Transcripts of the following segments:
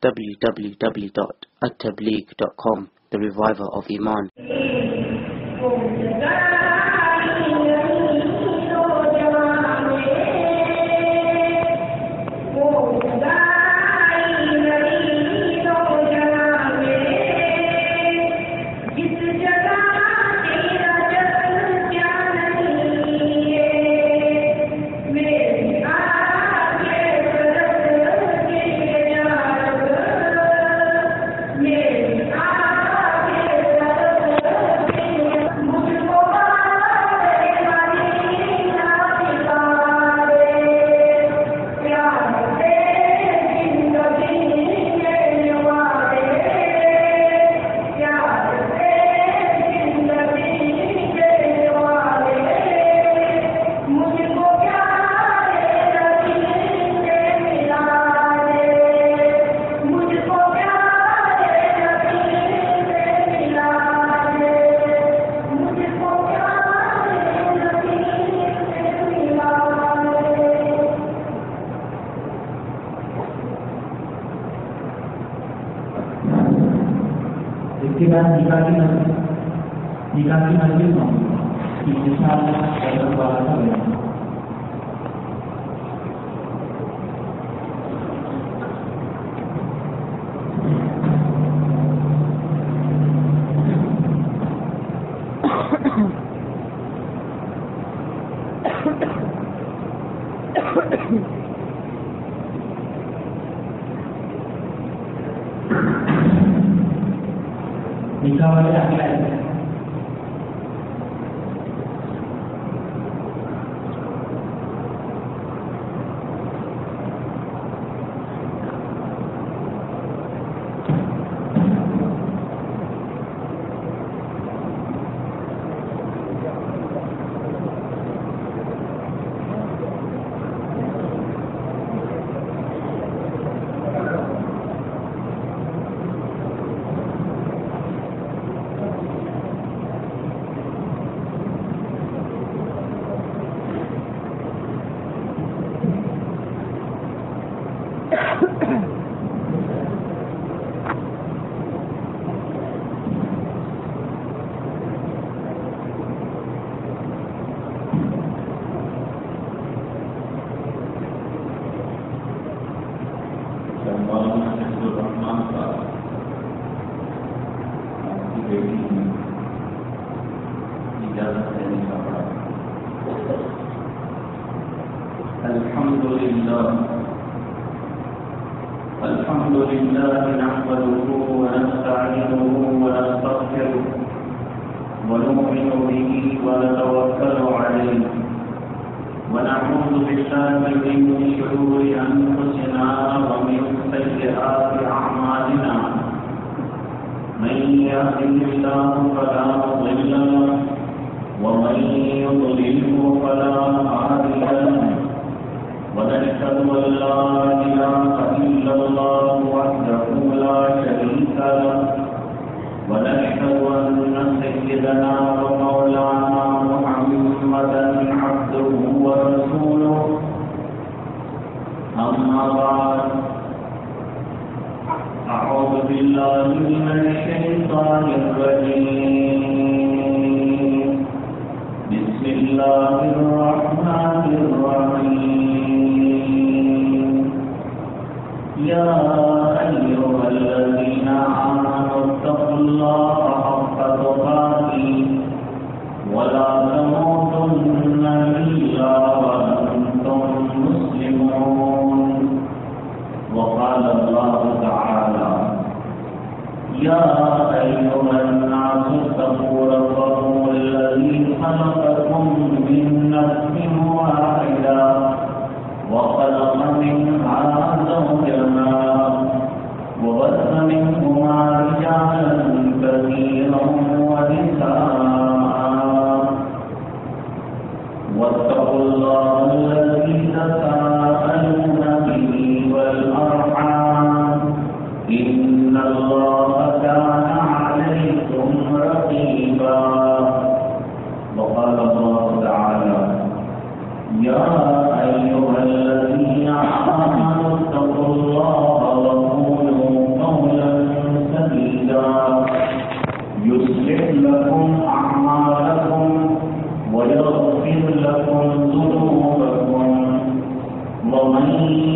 www.attableek.com, the reviver of Iman. نکاح کی مسجد میں انشاءاللہ نکاح والے آگے آئے الحمد لله نحمده ونستعينه ونستغفره ونؤمن به ونتوكل عليه ونعوذ بالله من شرور أنفسنا ومن سيئات أعمالنا من يهده الله فلا مضل له ومن يضلله فلا هادي له ونشهد أن لا إله إلا الله وحده لا شريك له ونشهد أن سيدنا ومولانا محمدا عبده ورسوله أما بعد أعوذ بالله من الشيطان الرجيم بسم الله الرحمن الرحيم يا أيها الذين آمنوا اتقوا الله حق تقاته ولا تموتن إلا وأنتم مسلمون وقال الله تعالى يا أيها الناس اتقوا ربكم الذي خلقكم من نفس واحدة وخلق منها زوجها وبث منهما رجالا كثيرا ونساء واتقوا الله الذي تساءلون به والأرحام إن الله كان عليكم رقيبا وقال الله تعالى يا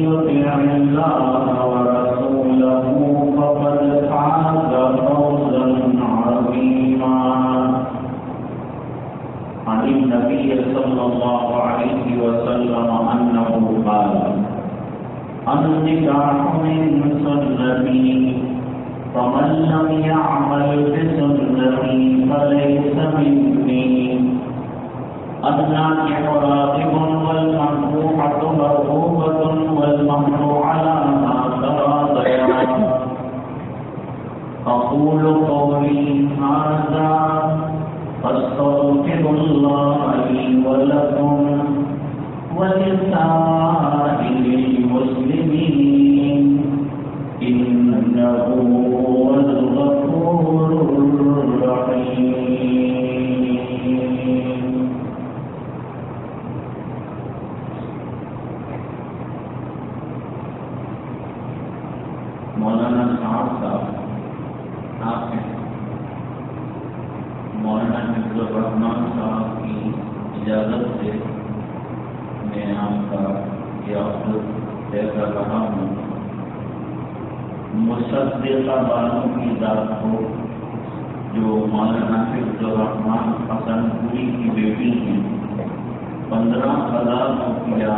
يطع الله ورسوله فقد فاز فوزا عظيما. عن النبي صلى الله عليه وسلم أنه قال: النكاح من سنتي فمن لم يعمل بسنتي فليس مني. الناكح راغب والمنكوحة مرغوبة والمهر على ما تراضيا. أقول قولي هذا أستغفر الله لي ولكم ولسائر المسلمين إنه هو الغفور الرحيم. مولانا صاحب آپ ہیں مولانا حفظ الرحمان صاحب کی اجازت سے میں آپ کا یہ عقد طے کر رہا ہوں. مصدقہ بانو کی ذات کو جو مولانا حفظ الرحمان حسن پوری کی بیٹی ہیں 15,000 روپیہ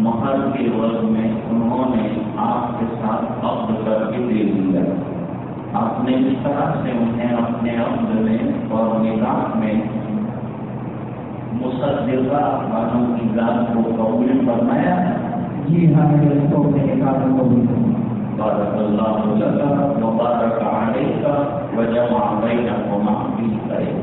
مہر کے عوض میں انہوں نے آپ کے ساتھ عقد کر کے دے دیا. آپ نے اس طرح سے انہیں اپنے عقد میں اور نکاح میں مصدقہ بانو کی ذات کو قبول فرمایا. جی ہاں، بارک اللہ لک وبارک علیک وجمع بینکما فی خیر.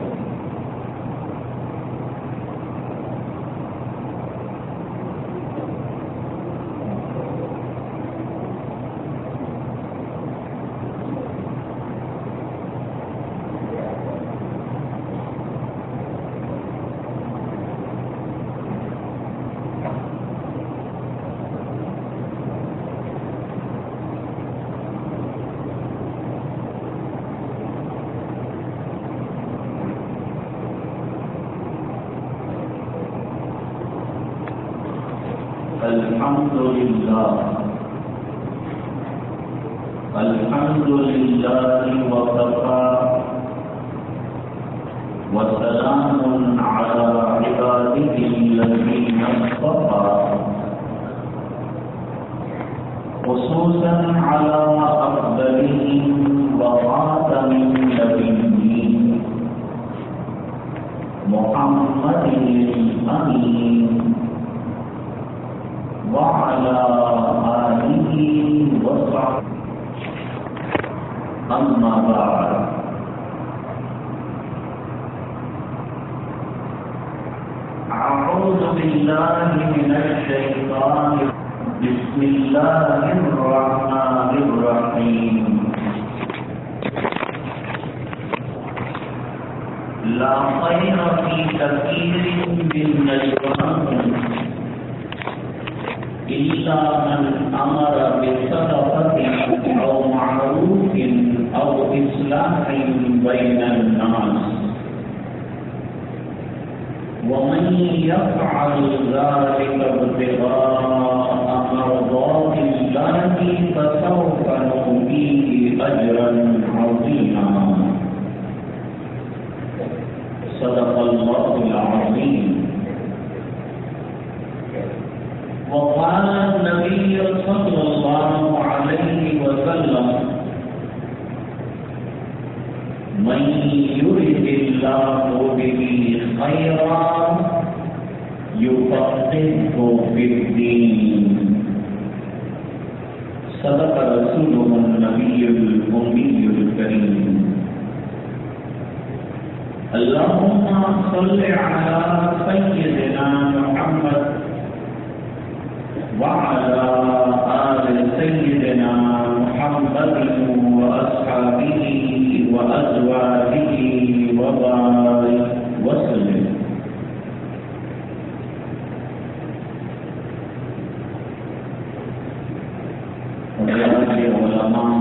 الحمد لله وكفى وسلام على عباده الذين اصطفى خصوصا على أفضلهم وخاتم النبيين محمد الأمين وعلى آله وصحبه. أما بعد، أعوذ بالله من الشيطان. بسم الله الرحمن الرحيم. لا خير في كثير من نجواهم إلا من أمر بصدقة أو معروف أو إصلاح بين الناس، ومن يفعل ذلك ابتغاء مرضات الله فسوف نؤتيه أجرا عظيما. صدق الله العظيم. وقال النبي صلى الله عليه وسلم: من يرد الله به خيرا يفقهه في الدين. صدق رسوله النبي الأمي الكريم. اللهم صل على سيدنا محمد وعلى آل سيدنا محمد وأصحابه وأزواجه وبارك وسلم. علماء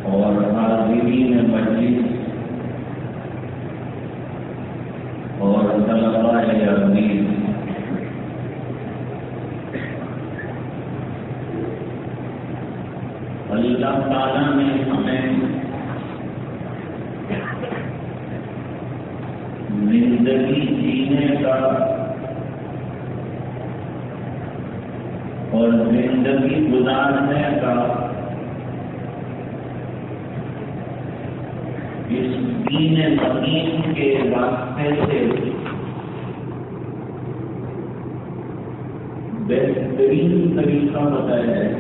اور حاضرین مجلس اور طلباء ہے یا نہیں. اللہ تعالیٰ نے ہمیں زندگی جینے کا اور زندگی گزارنے کا اس دین زمین کے واسطے سے بہترین طریقہ بتایا ہے.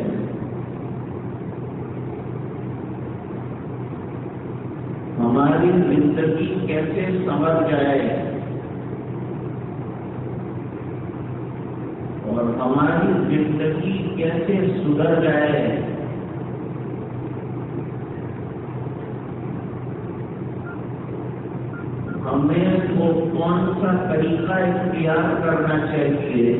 ہماری زندگی کیسے سنور جائے اور ہماری زندگی کیسے سدھر جائے. ہمیں وہ کون سا طریقہ اختیار کرنا چاہیے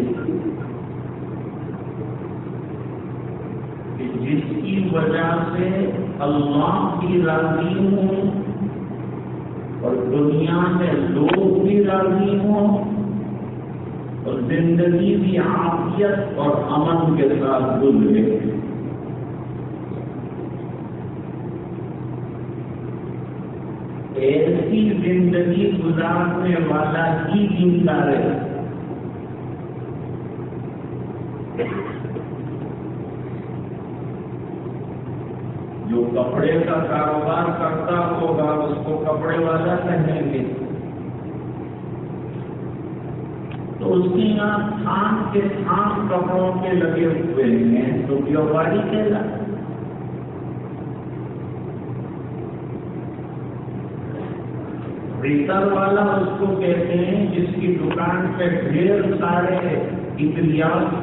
کہ جس کی وجہ سے اللہ بھی راضی ہوں اور دنیا میں لوگ بھی راضی ہوں اور زندگی بھی عافیت اور امن کے ساتھ گزرے. ایسی زندگی گزارنے والا ہی زندہ رہے. جو کپڑے کا کاروبار کرتا ہوگا اس کو کپڑے والا کہیں گے، تو اس کے یہاں تھام کے تھام کپڑوں کے لگے ہوئے ہیں تو بیواری کہلا. ریٹر والا اس کو کہتے ہیں جس کی دکان پہ ڈھیر سارے اطلاعات.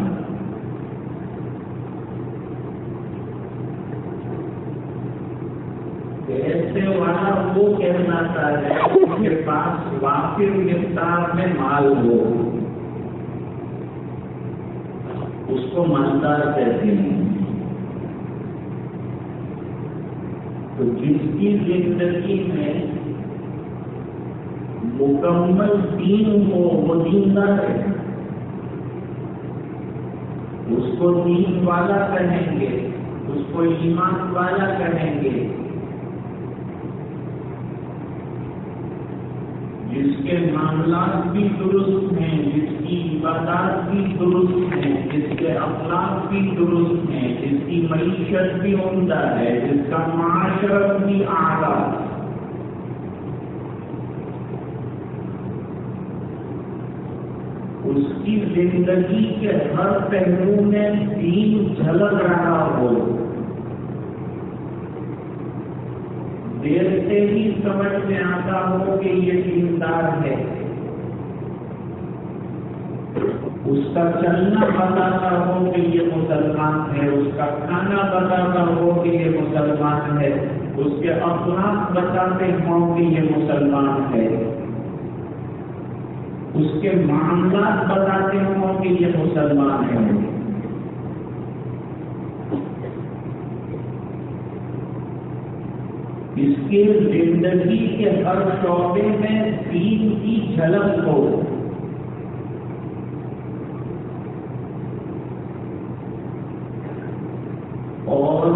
ایسے والا وہ کہنا چاہتا ہے اس کے پاس وافر مقدار میں مال ہو، اس کو مالدار کہتے ہیں. تو جس کی زندگی میں مکمل دین ہو وہ دیندار ہے، اس کو دین والا کہیں گے، اس کو ایمان والا کہیں گے. جس کے معاملات بھی درست ہیں، جس کی عبادات بھی درست ہیں، جس کے اخلاق بھی درست ہیں، جس کی معیشت بھی عمدہ ہے، جس کا معاشرت بھی اعلیٰ، اس کی زندگی کے ہر پہلو میں دین جھلک رہا ہو، دیر سے ہی سمجھ میں آتا ہو کہ یہ دیندار ہے. اس کا چلنا بتاتا ہو کہ یہ مسلمان ہے، اس کا کھانا بتاتا ہو کہ یہ مسلمان ہے، اس کے اخلاق بتاتے ہوں کہ یہ مسلمان ہے، اس کے معاملات بتاتے ہوں کہ یہ مسلمان ہے. اس کے زندگی کے ہر شعبے میں دین کی جھلک ہو. اور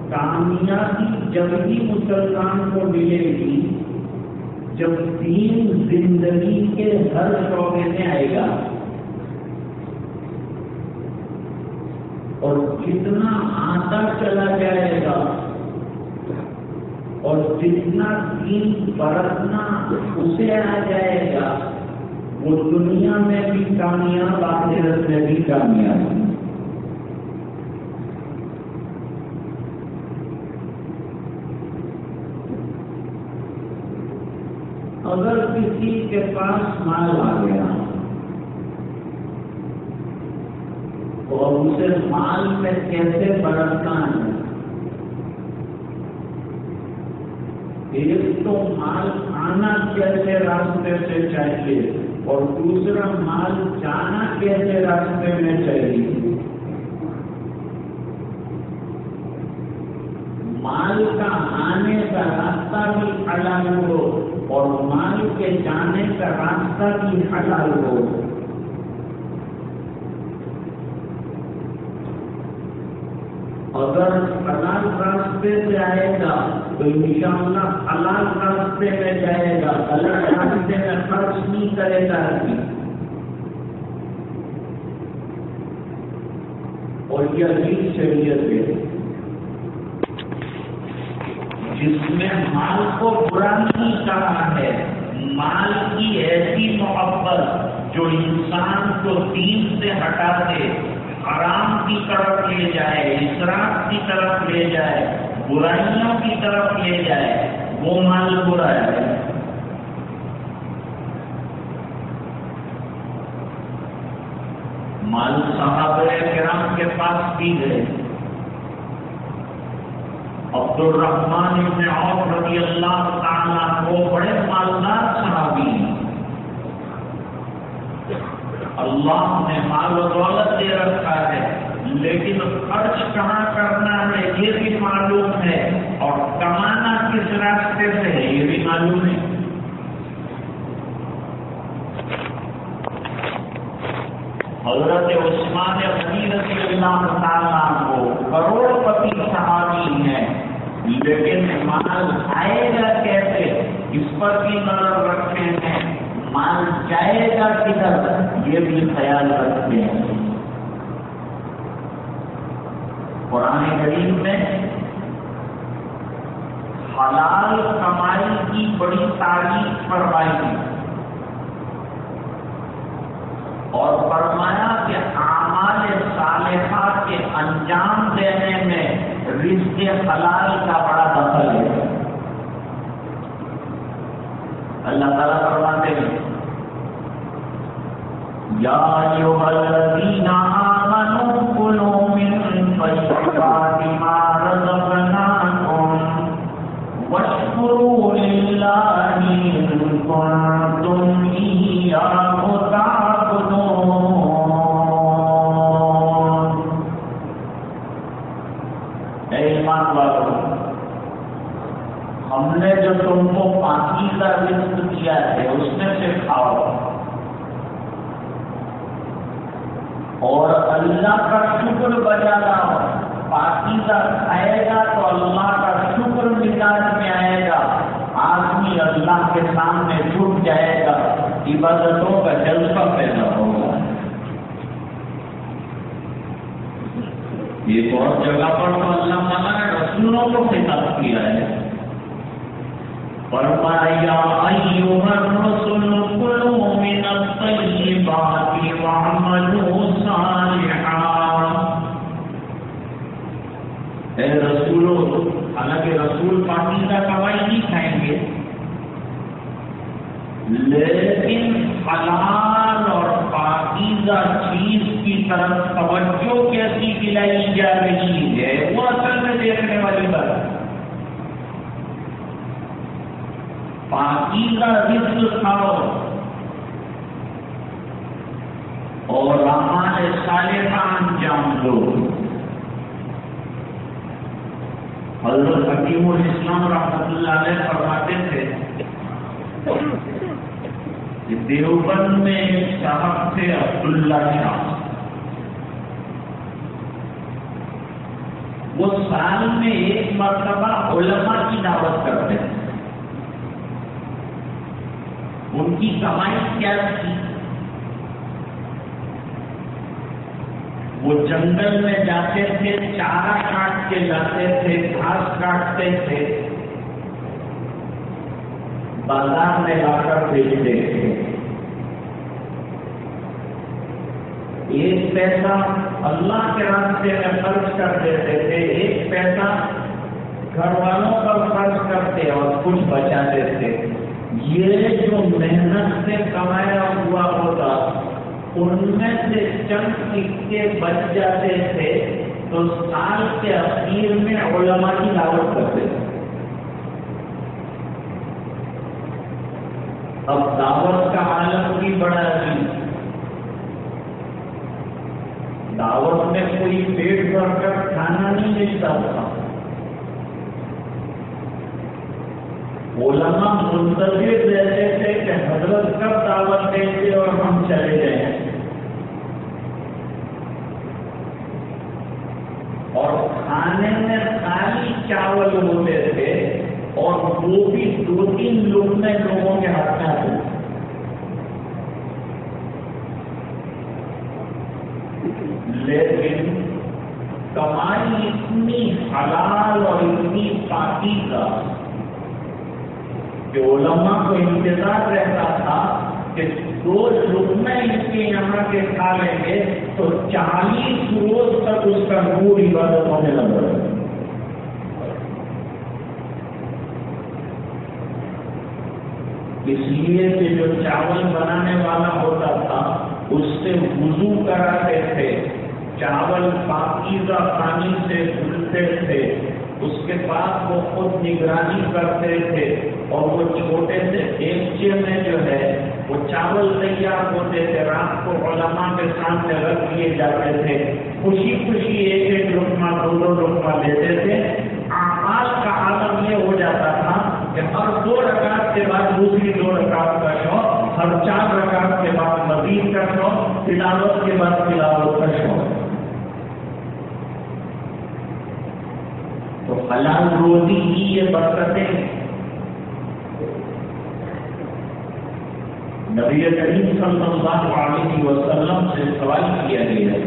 کامیابی جب ہی مسلمان کو ملے گی جب دین زندگی کے ہر شعبے میں آئے گا. اور جتنا آتا چلا جائے گا اور جتنا دین برتنا اسے آ جائے گا وہ دنیا میں بھی کامیاب، آخرت میں بھی کامیاب. اگر کسی کے پاس مال آ گیا اور اسے مال میں کیسے برتنا ہے، ایک تو مال آنا کیسے راستے سے چاہیے اور دوسرا مال جانا کیسے راستے میں چاہیے. مال کا آنے کا راستہ بھی الگ ہو اور مال کے جانے کا راستہ بھی حلال ہو. اگر حلال راستے سے آئے گا تو انشاءاللہ حلال راستے میں جائے گا، غلط راستے میں خرچ نہیں کرے گا. اور یہ عجیب شریعت ہے جس میں مال کو برا نہیں کہا ہے. مال کی ایسی محبت جو انسان کو دین سے ہٹا دے، حرام کی طرف لے جائے، اسراف کی طرف لے جائے، برائیوں کی طرف لے جائے، وہ مال برا ہے. مال صحابہ کرام کے پاس بھی گئے. عبد الرحمن ابن عوف رضی اللہ تعالیٰ کو بڑے مالدار صحابی ہیں. اللہ نے مال و دولت دے رکھا ہے، لیکن خرچ کہاں کرنا ہے یہ بھی معلوم ہے، اور کمانا کس راستے سے ہے یہ بھی معلوم ہے. حضرت عثمان غنی رضی اللہ تعالیٰ کو کروڑ پتی صحابی ہیں، لیکن مال آئے گا کیسے اس پر بھی نظر رکھتے ہیں، مال جائے گا کدھر یہ بھی خیال رکھتے ہیں. قرآن کریم میں حلال کمائی کی بڑی تعریف فرمائی اور فرمایا کہ اعمال صالحہ کے انجام دینے میں رزق حلال کا بڑا دخل ہے. اللہ تعالیٰ فرماتے ہیں یا ایھا الذین آمنوا کلوا من طیبات ما رزقناکم واشکروا للہ ان کنتم ایاہ تعبدون. اے ایمان والو، ہم نے جو تم کو پاکیزہ رزق دیا ہے اس میں سے کھاؤ، اور اللہ کا شکر بجا لاؤ. پاکیزہ کھائے گا تو اللہ کا شکر مزاج میں آئے گا، آدمی اللہ کے سامنے جھک جائے گا، عبادتوں کا جلسہ پیدا ہوگا. ایک اور جگہ پر تو اللہ تعالیٰ نے رسولوں کو خطاب کیا ہے. فرمایا ایھا الرسل کلوا من الطیبات واعملوا صالحا. اے رسولوں، حالانکہ رسول پاکیزہ کمائی نہیں کھائیں گے، لیکن حلال اور پاکیزہ چیز کی طرف توجہ کیسی دلائی جا رہی ہے وہ اصل میں دیکھنے والی بات ہے. پاکیزہ رزق کھاؤ اور اعمال صالحہ انجام دو. حضرت حکیم الاسلام رحمۃ اللہ علیہ فرماتے تھے کہ دیوبند میں ایک صاحب تھے عبداللہ شاہ، وہ سال میں ایک مرتبہ علماء کی دعوت کرتے تھے. ان کی کمائی کیا تھی؟ وہ جنگل میں جاتے تھے، چارہ کاٹ کے جاتے تھے، گھاس کاٹتے تھے، بازار میں لا کر بیچتے تھے. ایک پیسہ اللہ کے راستے میں خرچ کر دیتے تھے، ایک پیسہ گھر والوں پر خرچ کرتے اور کچھ بچاتے تھے. یہ جو محنت سے کمایا ہوا ہوتا ان میں سے چند سکے بچ جاتے تھے تو سال کے اخیر میں علماء کی دعوت کرتے تھے. اب دعوت کا عالم بھی بڑا عظیم. دعوت میں کوئی پیٹ بھر کر کھانا نہیں ملتا تھا. علماء منتظر رہتے تھے کہ حضرت کب دعوت دیں گے اور ہم چلے جائیں، اور کھانے میں خالی چاول ہوتے تھے اور وہ بھی 2-3 لقمے لوگوں کے ہاتھ میں آتے تھے۔ لیکن کمائی اتنی حلال اور اتنی پاکیزہ کہ علماء کو انتظار رہتا تھا کہ 2 لقمے ان کے یہاں کے کھا لیں گے تو 40 روز تک اس کا نور عبادت ہونے لگا۔ اس لیے کہ جو چاول بنانے والا ہوتا تھا اس سے وضو کراتے تھے، چاول پاکیزہ پانی سے دھلتے تھے، اس کے بعد وہ خود نگرانی کرتے تھے، اور وہ چھوٹے سے دیگچے میں جو ہے وہ چاول تیار ہوتے تھے، رات کو علماء کے سامنے رکھ لیے جاتے تھے، خوشی خوشی 1-1 لقمہ 2-2 لقمہ لیتے تھے۔ اعمال کا عالم یہ ہو جاتا تھا کہ ہر 2 رکعت کے بعد دوسری 2 رکعت کا شوق، ہر 4 رکعت کے بعد مزید کا شوق، تلاوت کے بعد تلاوت کا شوق۔ تو حلال روزی کی یہ برکتیں نبی کریم صلی اللہ علیہ وسلم سے سوال کیا گیا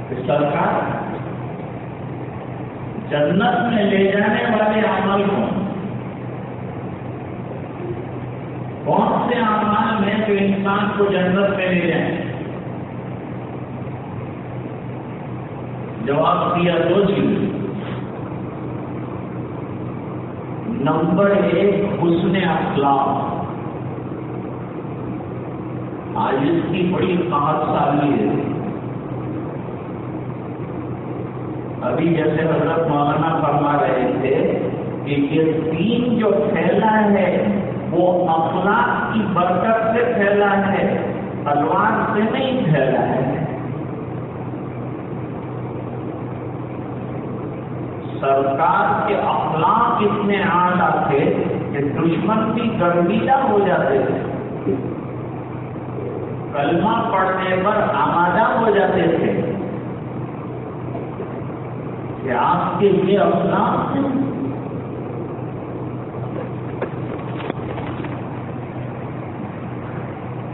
کہ سرکار جنت میں لے جانے والے اعمال کون سے اعمال ہیں جو انسان کو جنت میں لے جائیں؟ جواب دیا 2 چیز۔ نمبر 1 حسن اخلاق۔ آج اس کی بڑی قحط سالی ہے۔ ابھی جیسے حضرت مولانا فرما رہے تھے کہ یہ دین جو پھیلا ہے وہ اخلاق کی برکت سے پھیلا ہے، تلوار سے نہیں پھیلا ہے۔ سرکار کے اخلاق اتنے اعلیٰ تھے کہ دشمن بھی گرمیدہ ہو جاتے تھے، کلمہ پڑھنے پر آمادہ ہو جاتے تھے کہ آپ کے یہ اخلاق ہیں۔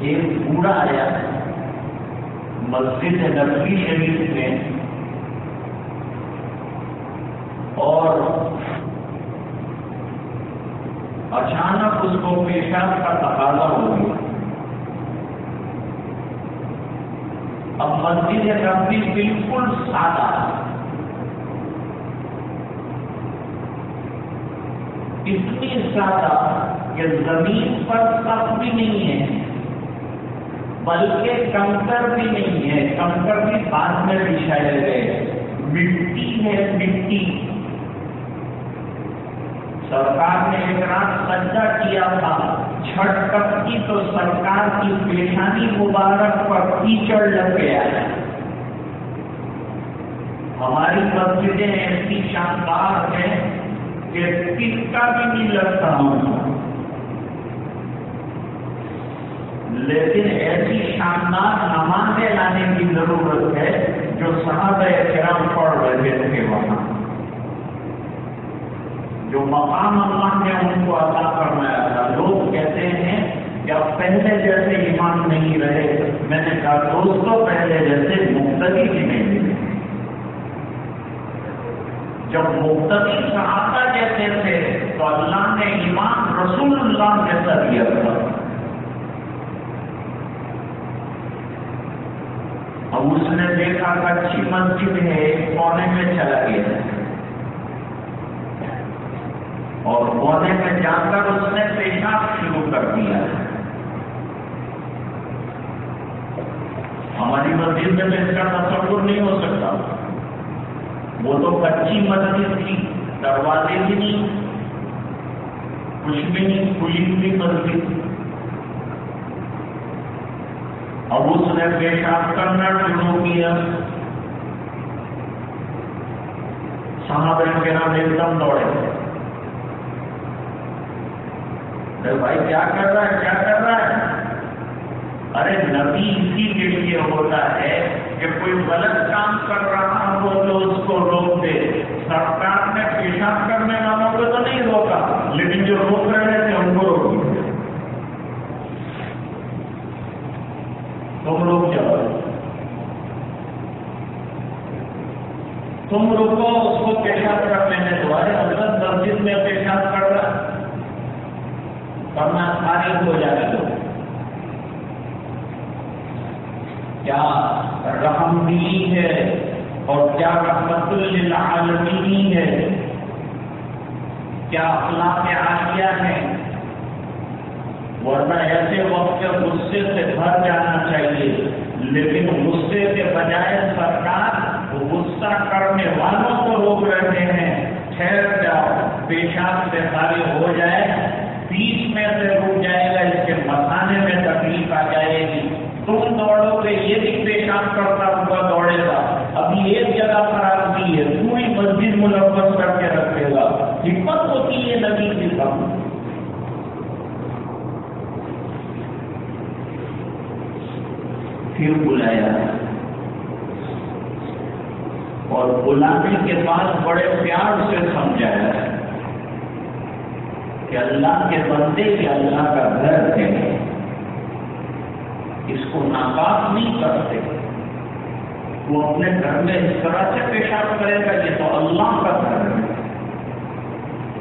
ایک بوڑھا آیا مسجد نبوی شریف میں اور اچانک اس کو پیشاب کا تقاضا ہو گیا۔ اب مسجد نبوی بالکل سادہ، اتنی سادہ کہ زمین پر سخت بھی نہیں ہے بلکہ کنکر بھی نہیں ہے، کنکر بھی بعد میں بچھائے گئے، مٹی ہے مٹی۔ سرکار نے ایک رات سجدہ کیا تھا، چھٹ تک کی تو سرکار کی پیشانی مبارک پر کیچڑ لگ گیا ہے۔ ہماری مسجدیں ایسی شاندار ہیں کہ ٹکا بھی نہیں لگتا ہوں، لیکن ایسی شاندار نمازیں لانے کی ضرورت ہے جو صحابہ کرام پڑھ رہے تھے وہاں، جو مقام اللہ نے ان کو عطا فرمایا تھا۔ لوگ کہتے ہیں کہ اب پہلے جیسے ایمان نہیں رہے، میں نے کہا دوستوں پہلے جیسے مقتدی بھی نہیں ملے۔ جب مقتدی صحابہ جیسے تھے تو اللہ نے ایمان رسول اللہ جیسا دیا تھا۔ اب اس نے دیکھا کہ اچھی مسجد ہے، ایک کونے میں چلا گیا اور کونے میں جا کر اس نے پیشاب شروع کر دیا۔ ہماری مسجد میں تو اس کا تصور نہیں ہو سکتا، وہ تو کچی مسجد تھی، دروازے بھی نہیں، کچھ بھی نہیں، کھلی ہوئی مسجد۔ اب اس نے پیشاب کرنا شروع کیا، صحابہ کرام ایک دم دوڑے، ارے بھائی کیا کر رہا ہے، کیا کر رہا ہے؟ ارے نبی اسی کے لیے ہوتا ہے کہ کوئی غلط کام کر رہا ہو تو اس کو روک دے. سرکار نے پیشاب کرنے والوں کو تو نہیں روکا، لیکن جو روک رہے تھے ان کو روک دیا. تم روک جاؤ، تم رکو، اس کو پیشاب کر لینے دو. ارے حضرت مسجد میں پیشاب کر رہا کرنا فارغ ہو جائے تو کیا رحم دلی ہے اور کیا رحمت للعالمین ہے، کیا اخلاق عالیہ ہے. ورنہ ایسے وقت کے غصے سے بھر جانا چاہیے، لیکن غصے کے بجائے سرکار غصہ کرنے والوں کو روک رہے ہیں. ٹھہر جاؤ، پیشاب سے فارغ ہو جائے، بیچ میں سے رک جائے گا، اس کے مسانے میں تکلیف آ جائے گی. تم دوڑو گے، یہ بھی پیشاب کرتا ہوا دوڑے گا. ابھی ایک جگہ پر آدمی ہے، پوری مسجد ملوث کر کے رکھے گا. حکمت ہوتی ہے نبی کی سب. پھر بلایا اور بلانے کے بعد بڑے پیار سے سمجھایا کہ اللہ کے بندے کے اللہ کا گھر ہے، اس کو ناپاک نہیں کرتے. وہ اپنے گھر میں اس طرح سے پیشاب کرے گا، یہ تو اللہ کا گھر ہے.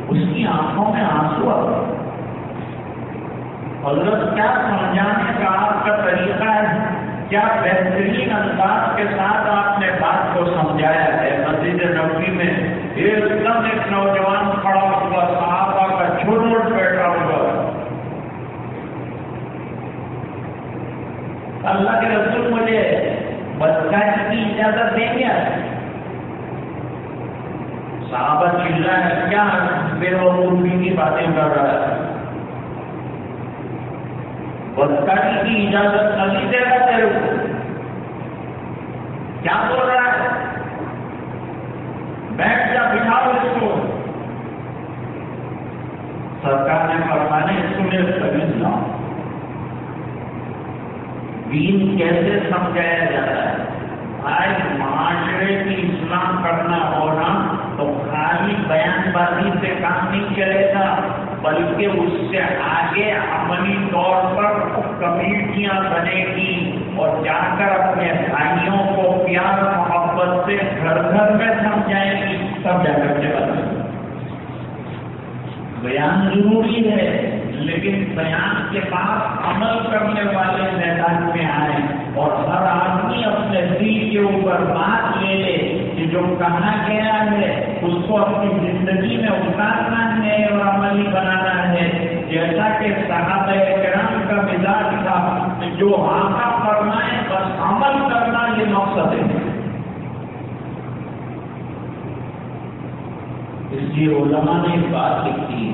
اس کی آنکھوں میں آنسو آ گئے. حضرت کیا سمجھانے کا آپ کا طریقہ ہے، کیا بہترین انداز کے ساتھ آپ نے بات کو سمجھایا ہے. مسجد نبوی میں ایک دم ایک نوجوان کھڑا ہوا، صحابہ کا جھوٹ بیٹھا ہوا. اللہ کے رسول مجھے بدکاری کی اجازت دیں گے؟ صحابہ چلائے، کیا بے وقوفی کی باتیں کر رہا ہے؟ بدکاری کی اجازت نہیں دے گا تیرے کو؟ کیا بول رہا ہے؟ بیٹھ جا، بٹھاؤ اس کو. سرکار نے فرمایا اس کو میرے سمجھ لاؤ. دین کیسے سمجھایا جاتا ہے؟ آج معاشرے کی اصلاح کرنا ہونا تو خالی بیان بازی سے کام نہیں چلے گا، بلکہ اس سے آگے عملی طور پر کمیٹیاں بنے گی اور جا کر اپنے بھائیوں کو پیار محبت سے گھر گھر میں سمجھائیں گی، تب جا کر کے بنے گا. بیان ضروری ہے، لیکن بیان کے بعد عمل کرنے والے میدان میں آئے اور ہر آدمی اپنے دل کے اوپر بات لے لے کہ جو کہا گیا ہے اس کو اپنی زندگی میں اتارنا ہے اور عملی بنانا ہے. جیسا کہ صحابہ کرام کا مزاج تھا، جو آقا فرمائے بس عمل کرنا، یہ مقصد ہے. اس لیے علماء نے ایک بات لکھی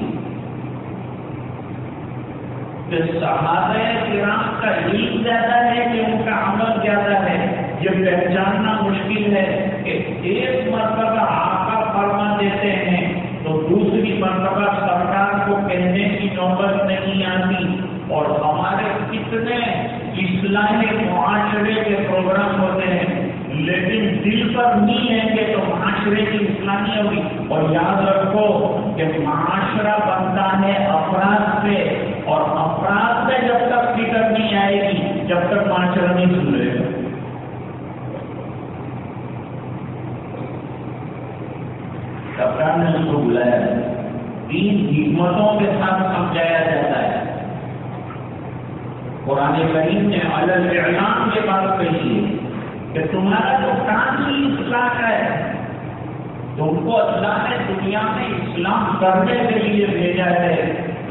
کہ صحابہ کرام کا علم زیادہ ہے کہ ان کا عمل زیادہ ہے. یہ پہچاننا مشکل ہے کہ ایک مرتبہ آقا فرما دیتے ہیں تو دوسری مرتبہ سرکار کو کہنے کی نوبت نہیں آتی. اور ہمارے کتنے اصلاحی معاشرے کے پروگرام ہوتے ہیں، لیکن دل پر نہیں لیں گے تو معاشرے کی اصلاح نہیں ہوگی. اور یاد رکھو کہ معاشرہ بنتا ہے افراد سے، اور افراد سے جب تک فکر نہیں آئے گی جب تک معاشرہ نہیں سدھرے گا. سرکار نے اس کو بلایا، تین حکمتوں کے ساتھ سمجھایا جاتا ہے. قرآن کریم نے اعلان کے بات کہی ہے کہ تمہارا جو کام ہی اصلاح ہے، تم کو اللہ نے دنیا میں اسلام کرنے کے لیے بھیجا ہے،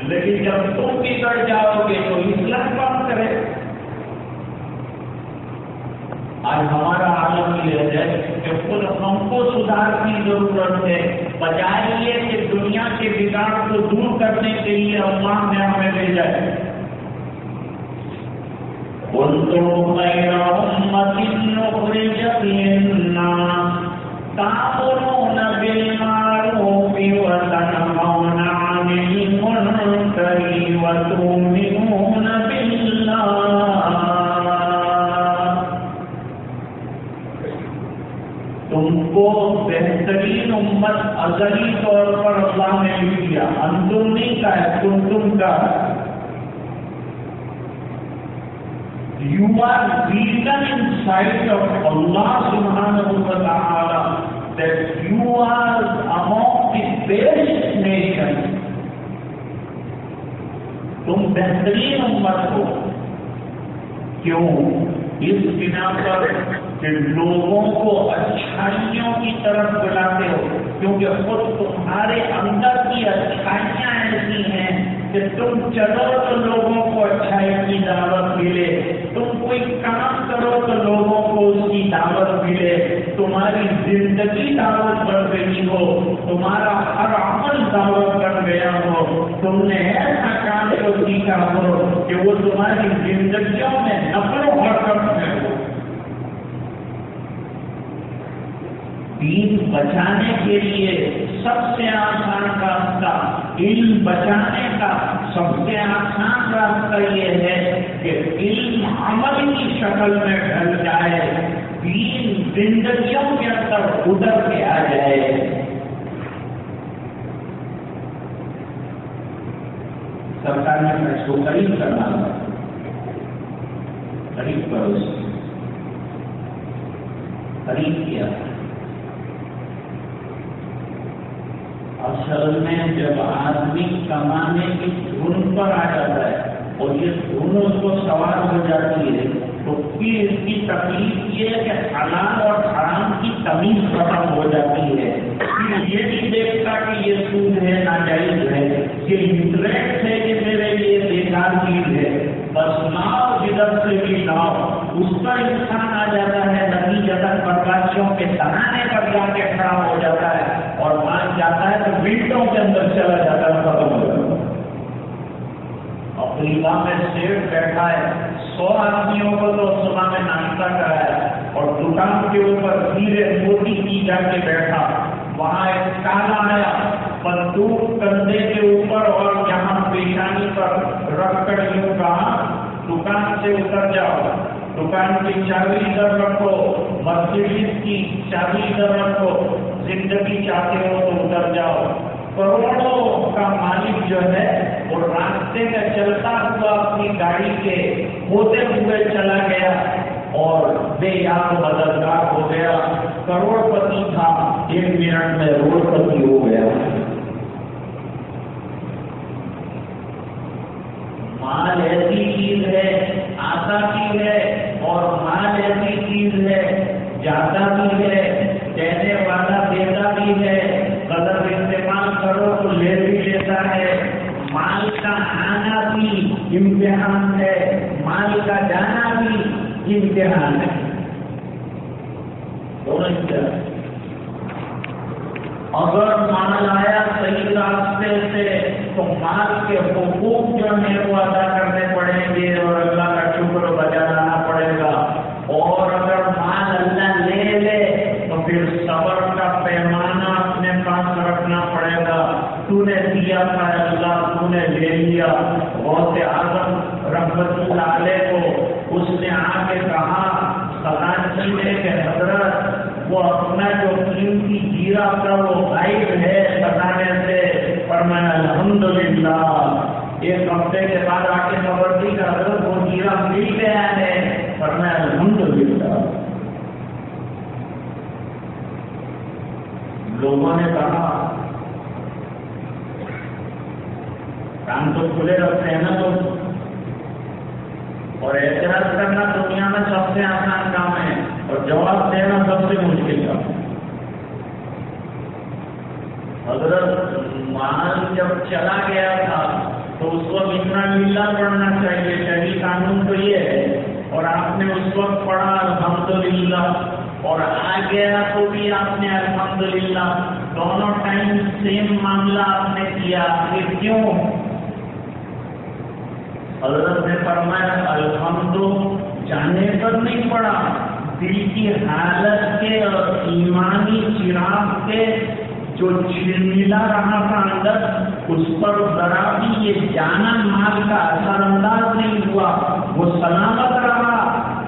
لیکن جب تم بگڑ جاؤ گے تو اصلاح کون کرے؟ آج ہمارا عالم یہ ہے کہ خود ہم کو سدھار کی ضرورت ہے، بجائے یہ کہ دنیا کے بگاڑ کو دور کرنے کے لیے اللہ نے ہمیں بھیجا ہے. كنتم خير أمة أخرجت للناس تأمرون بالمعروف وتنهون عن المنكر تم کو بہترین امت ازلی طور پر اللہ نے لکھ دیا، انتم نہیں کا ہے، تم کا ہے. You are beaten in sight of Allah subhanahu wa ta'ala that you are among the best nations. تم بہترین امت ہو. کیوں؟ اس بنا پر کہ لوگوں کو اچھائیوں کی طرف بلاتے ہو، کیونکہ خود تمہارے اندر کی اچھائیاں ایسی ہیں کہ تم چلو تو لوگوں کو اچھائی کی دعوت ملے، تم کوئی کام کرو تو لوگوں کو اس کی دعوت ملے، تمہاری زندگی دعوت بن گئی ہو، تمہارا ہر عمل دعوت بن گیا ہو، تم نے ایسا کام کو سیکھا ہو کہ وہ تمہاری زندگیوں میں نقل و حرکت میں ہو. دین بچانے کے لیے سب سے آسان راستہ، علم بچانے کا سب سے آسان راستہ یہ ہے کہ علم عمل کی شکل میں ڈھل جائے، دین زندگیوں کے اندر اتر کے آ جائے. سرکار نے اس کو قریب کرنا تھا، قریب کرو، قریب کیا. اصل میں جب آدمی کمانے کی دھن پر آ جاتا ہے اور یہ دھن اس کو سوار ہو جاتی ہے تو پھر اس کی تکلیف یہ ہے کہ حلال اور حرام کی تمیز ختم ہو جاتی ہے. پھر یہ نہیں دیکھتا کہ یہ سود ہے، ناجائز ہے، یہ انٹرسٹ ہے کہ میرے لیے بیکار چیز ہے، بس لاؤ جدھر سے بھی لاؤ. اس پر انسان آ جاتا ہے، نتیجتاً بربادیوں کے تنانے پر جا کے کھڑا ہو جاتا ہے اور مان جاتا ہے تو منٹوں کے اندر چلا جاتا ہے، ختم ہو جاتا ہے. افریقہ میں سیٹ بیٹھا ہے، 100 آدمیوں کو تو صبح میں ناشتہ کرایا اور دکان کے اوپر ہیرے موتی کی جا کے بیٹھا. وہاں ایک کالا آیا، بندوق کندھے کے اوپر اور یہاں پیشانی پر رکھ کر یوں کہا، دکان سے اتر جاؤ، دکان کی چابی ادھر رکھو، مسجد کی چابی ادھر رکھو، زندگی چاہتے ہو تو اتر جاؤ. کروڑوں کا مالک جو ہے وہ راستے میں چلتا ہوا اپنی گاڑی کے ہوتے ہوئے چلا گیا اور بے یاد مددگار ہو گیا. کروڑ پتی تھا، 1 منٹ میں روڑ پتی ہو گیا. مال ایسی چیز ہے، آتا بھی ہے اور مال ایسی چیز ہے، جاتا بھی ہے، دینے والا دیتا بھی ہے، قدر استعمال کرو تو لے بھی لیتا ہے. مال کا آنا بھی امتحان ہے، مال کا جانا بھی امتحان ہے. دونوں امتحان. اگر مال آیا صحیح راستے سے تو مال کے حقوق جو ہیں وہ ادا کرنے پڑیں گے اور اللہ کا شکر بجا لانا پڑے گا. اور اگر مال اللہ لے لے تو پھر صبر کا پیمانہ اپنے پاس رکھنا پڑے گا. تو نے دیا تھا اللہ، تو نے لے لیا. غوث اعظم رحمت اللہ علیہ کو اس نے آ کے کہا خزانچی نے کہ حضرت وہ اپنا جو قیمتی جیرا تھا وہ غائب ہے بتانے سے. فرمایا الحمدللہ. 1 ہفتے کے بعد آ کے خبر دی کہ حضرت وہ جیرا مل گیا ہے. فرمایا الحمدللہ. لوگوں نے کہا کام تو کھلے رکھتے ہیں نا لوگ، اور اعتراض کرنا دنیا میں سب سے آسان کام ہے اور جواب دینا سب سے مشکل کام ہے. حضرت مال جب چلا گیا تھا تو اس وقت اتنا للہ پڑھنا چاہیے، شرعی قانون تو یہ ہے، اور آپ نے اس وقت پڑھا الحمدللہ، اور آ گیا تو بھی آپ نے الحمدللہ. دونوں ٹائم سیم معاملہ آپ نے کیا. پھر کیوں؟ حضرت نے فرمایا الحمد جانے پر نہیں پڑا، دل کی حالت کے اور ایمانی چراغ کے جو چھلملا رہا تھا اندر، اس پر ذرا بھی یہ جانا مال کا اثر انداز نہیں ہوا، وہ سلامت رہا.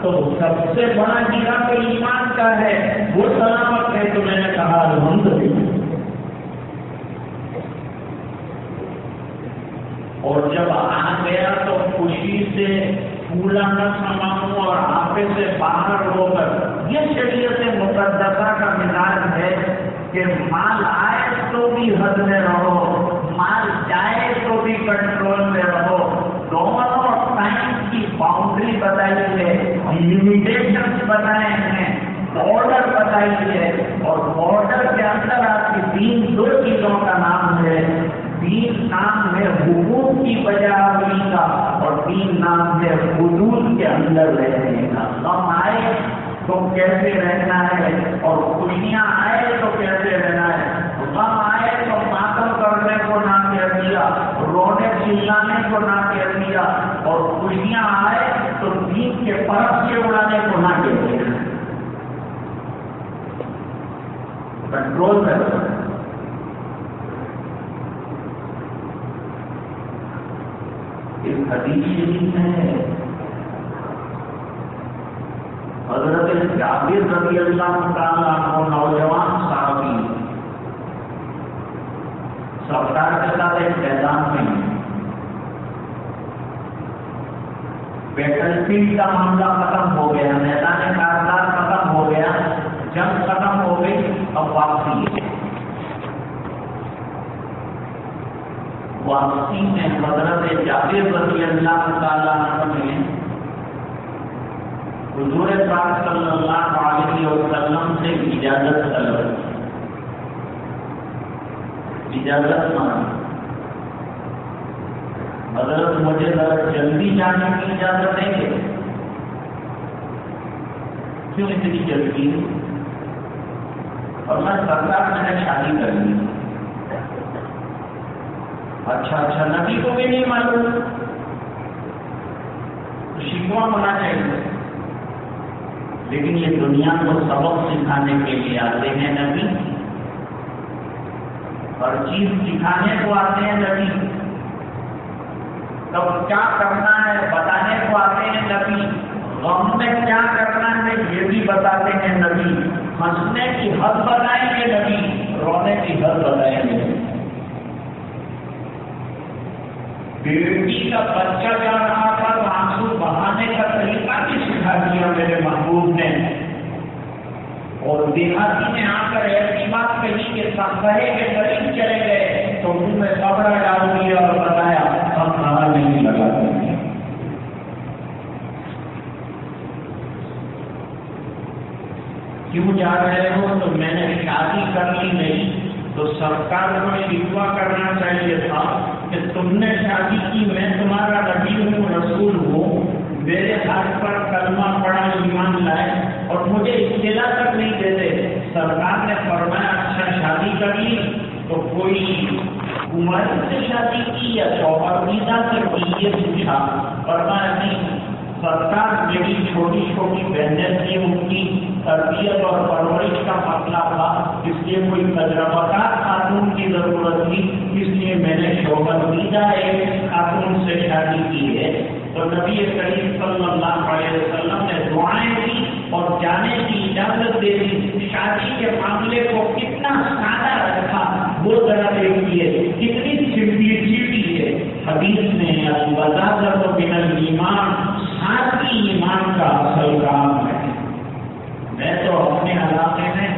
تو سب سے بڑا جگہ تو ایمان کا ہے، وہ سلامت خوشی سے پھولا نہ سماؤں اور آپے سے باہر ہو کر، یہ شریعت مقدسہ کا مزاج ہے کہ مال آئے تو بھی حد میں رہو، مال جائے تو بھی کنٹرول میں رہو. دونوں ٹائم کی باؤنڈری بتائی ہے، لمیٹیشنز بتائے ہیں، بارڈر بتائی ہے. اور بارڈر کے اندر آپ کی دین دو چیزوں کا نام ہے. دین نام ہے حقوق کی بجاوری کا، اور دین نام ہے حدود کے اندر رہنے کا. غم آئے تو کیسے رہنا ہے، اور خوشیاں آئے تو کیسے رہنا ہے. غم آئے تو ماتم کرنے کو نہ کہہ دیا، رونے چلانے کو نہ کہہ دیا، اور خوشیاں آئے تو دین کے پرت سے اڑانے کو نہ کہہ دیا. کنٹرول میں رہنا. اس حدیث شریف میں حضرت جابر رضی اللہ تعالیٰ عنہ نوجوان صحابی سرکار کے ساتھ ایک میدان میں بیٹل فیلڈ کا معاملہ ختم ہو گیا، میدان کارزار ختم ہو گیا، جنگ ختم ہو گئی. اب واپسی میں حضرت جابر رضی اللہ تعالیٰ عنہ نے حضور پاک صلی اللہ علیہ وسلم سے اجازت طلب، اجازت مانگی. حضرت مجھے ذرا جلدی جانے کی اجازت دیں گے؟ کیوں اتنی جلدی؟ اور میں سرکار میں نے شادی کر لی. اچھا نبی کو بھی نہیں معلوم، شکوہ ہونا چاہیے. لیکن یہ دنیا کو سبق سکھانے کے لیے آتے ہیں نبی، ہر چیز سکھانے کو آتے ہیں نبی. تب کیا کرنا ہے بتانے کو آتے ہیں نبی. غم میں کیا کرنا ہے یہ بھی بتاتے ہیں نبی. ہنسنے کی حد بتائیں گے نبی، رونے کی حد بتائیں گے. بیٹی کا بچہ جا رہا تھا تو آنسو بہانے کا طریقہ بھی سکھا دیا میرے محبوب نے. اور دیہاتی نے آ کر ایسی بات کہی کہ سفرے کے قریب چلے گئے تو منہ میں کپڑا ڈال دیا اور بتایا ہم کھانا نہیں لگاتے ہیں. کیوں جا رہے ہو؟ تو میں نے شادی کر لی نہیں. تو سرکار کو شکوہ کرنا چاہیے تھا کہ تم نے شادی کی، میں تمہارا نبی ہوں، رسول ہوں، میرے ہاتھ پر کلمہ پڑا، ایمان لائے اور مجھے اطلاع تک نہیں دیتے. سرکار نے فرمایا اچھا شادی کر لی تو کوئی عمر سے شادی کی یا شوہر ویزا سے کی؟ یہ پوچھا. فرمایا نہیں، سرکار میری چھوٹی چھوٹی بہنیں تھی، ان کی تربیت اور پرورش کا مسئلہ تھا، اس لیے کوئی تجربہ کار خاتون کی ضرورت تھی، اس لیے میں نے شوہر ویزا ایک خاتون سے شادی کی ہے. تو نبی کریم صلی اللہ علیہ وسلم نے دعائیں دی اور جانے کی اجازت دے دی. شادی کے معاملے کو کتنا سادہ رکھا وہ ذرا دیکھیے، کتنی سمپلسٹی ہے. حدیث میں البذاءۃ من الایمان، سادگی ایمان کا اصل کام ہے. میں تو اپنے علاقے میں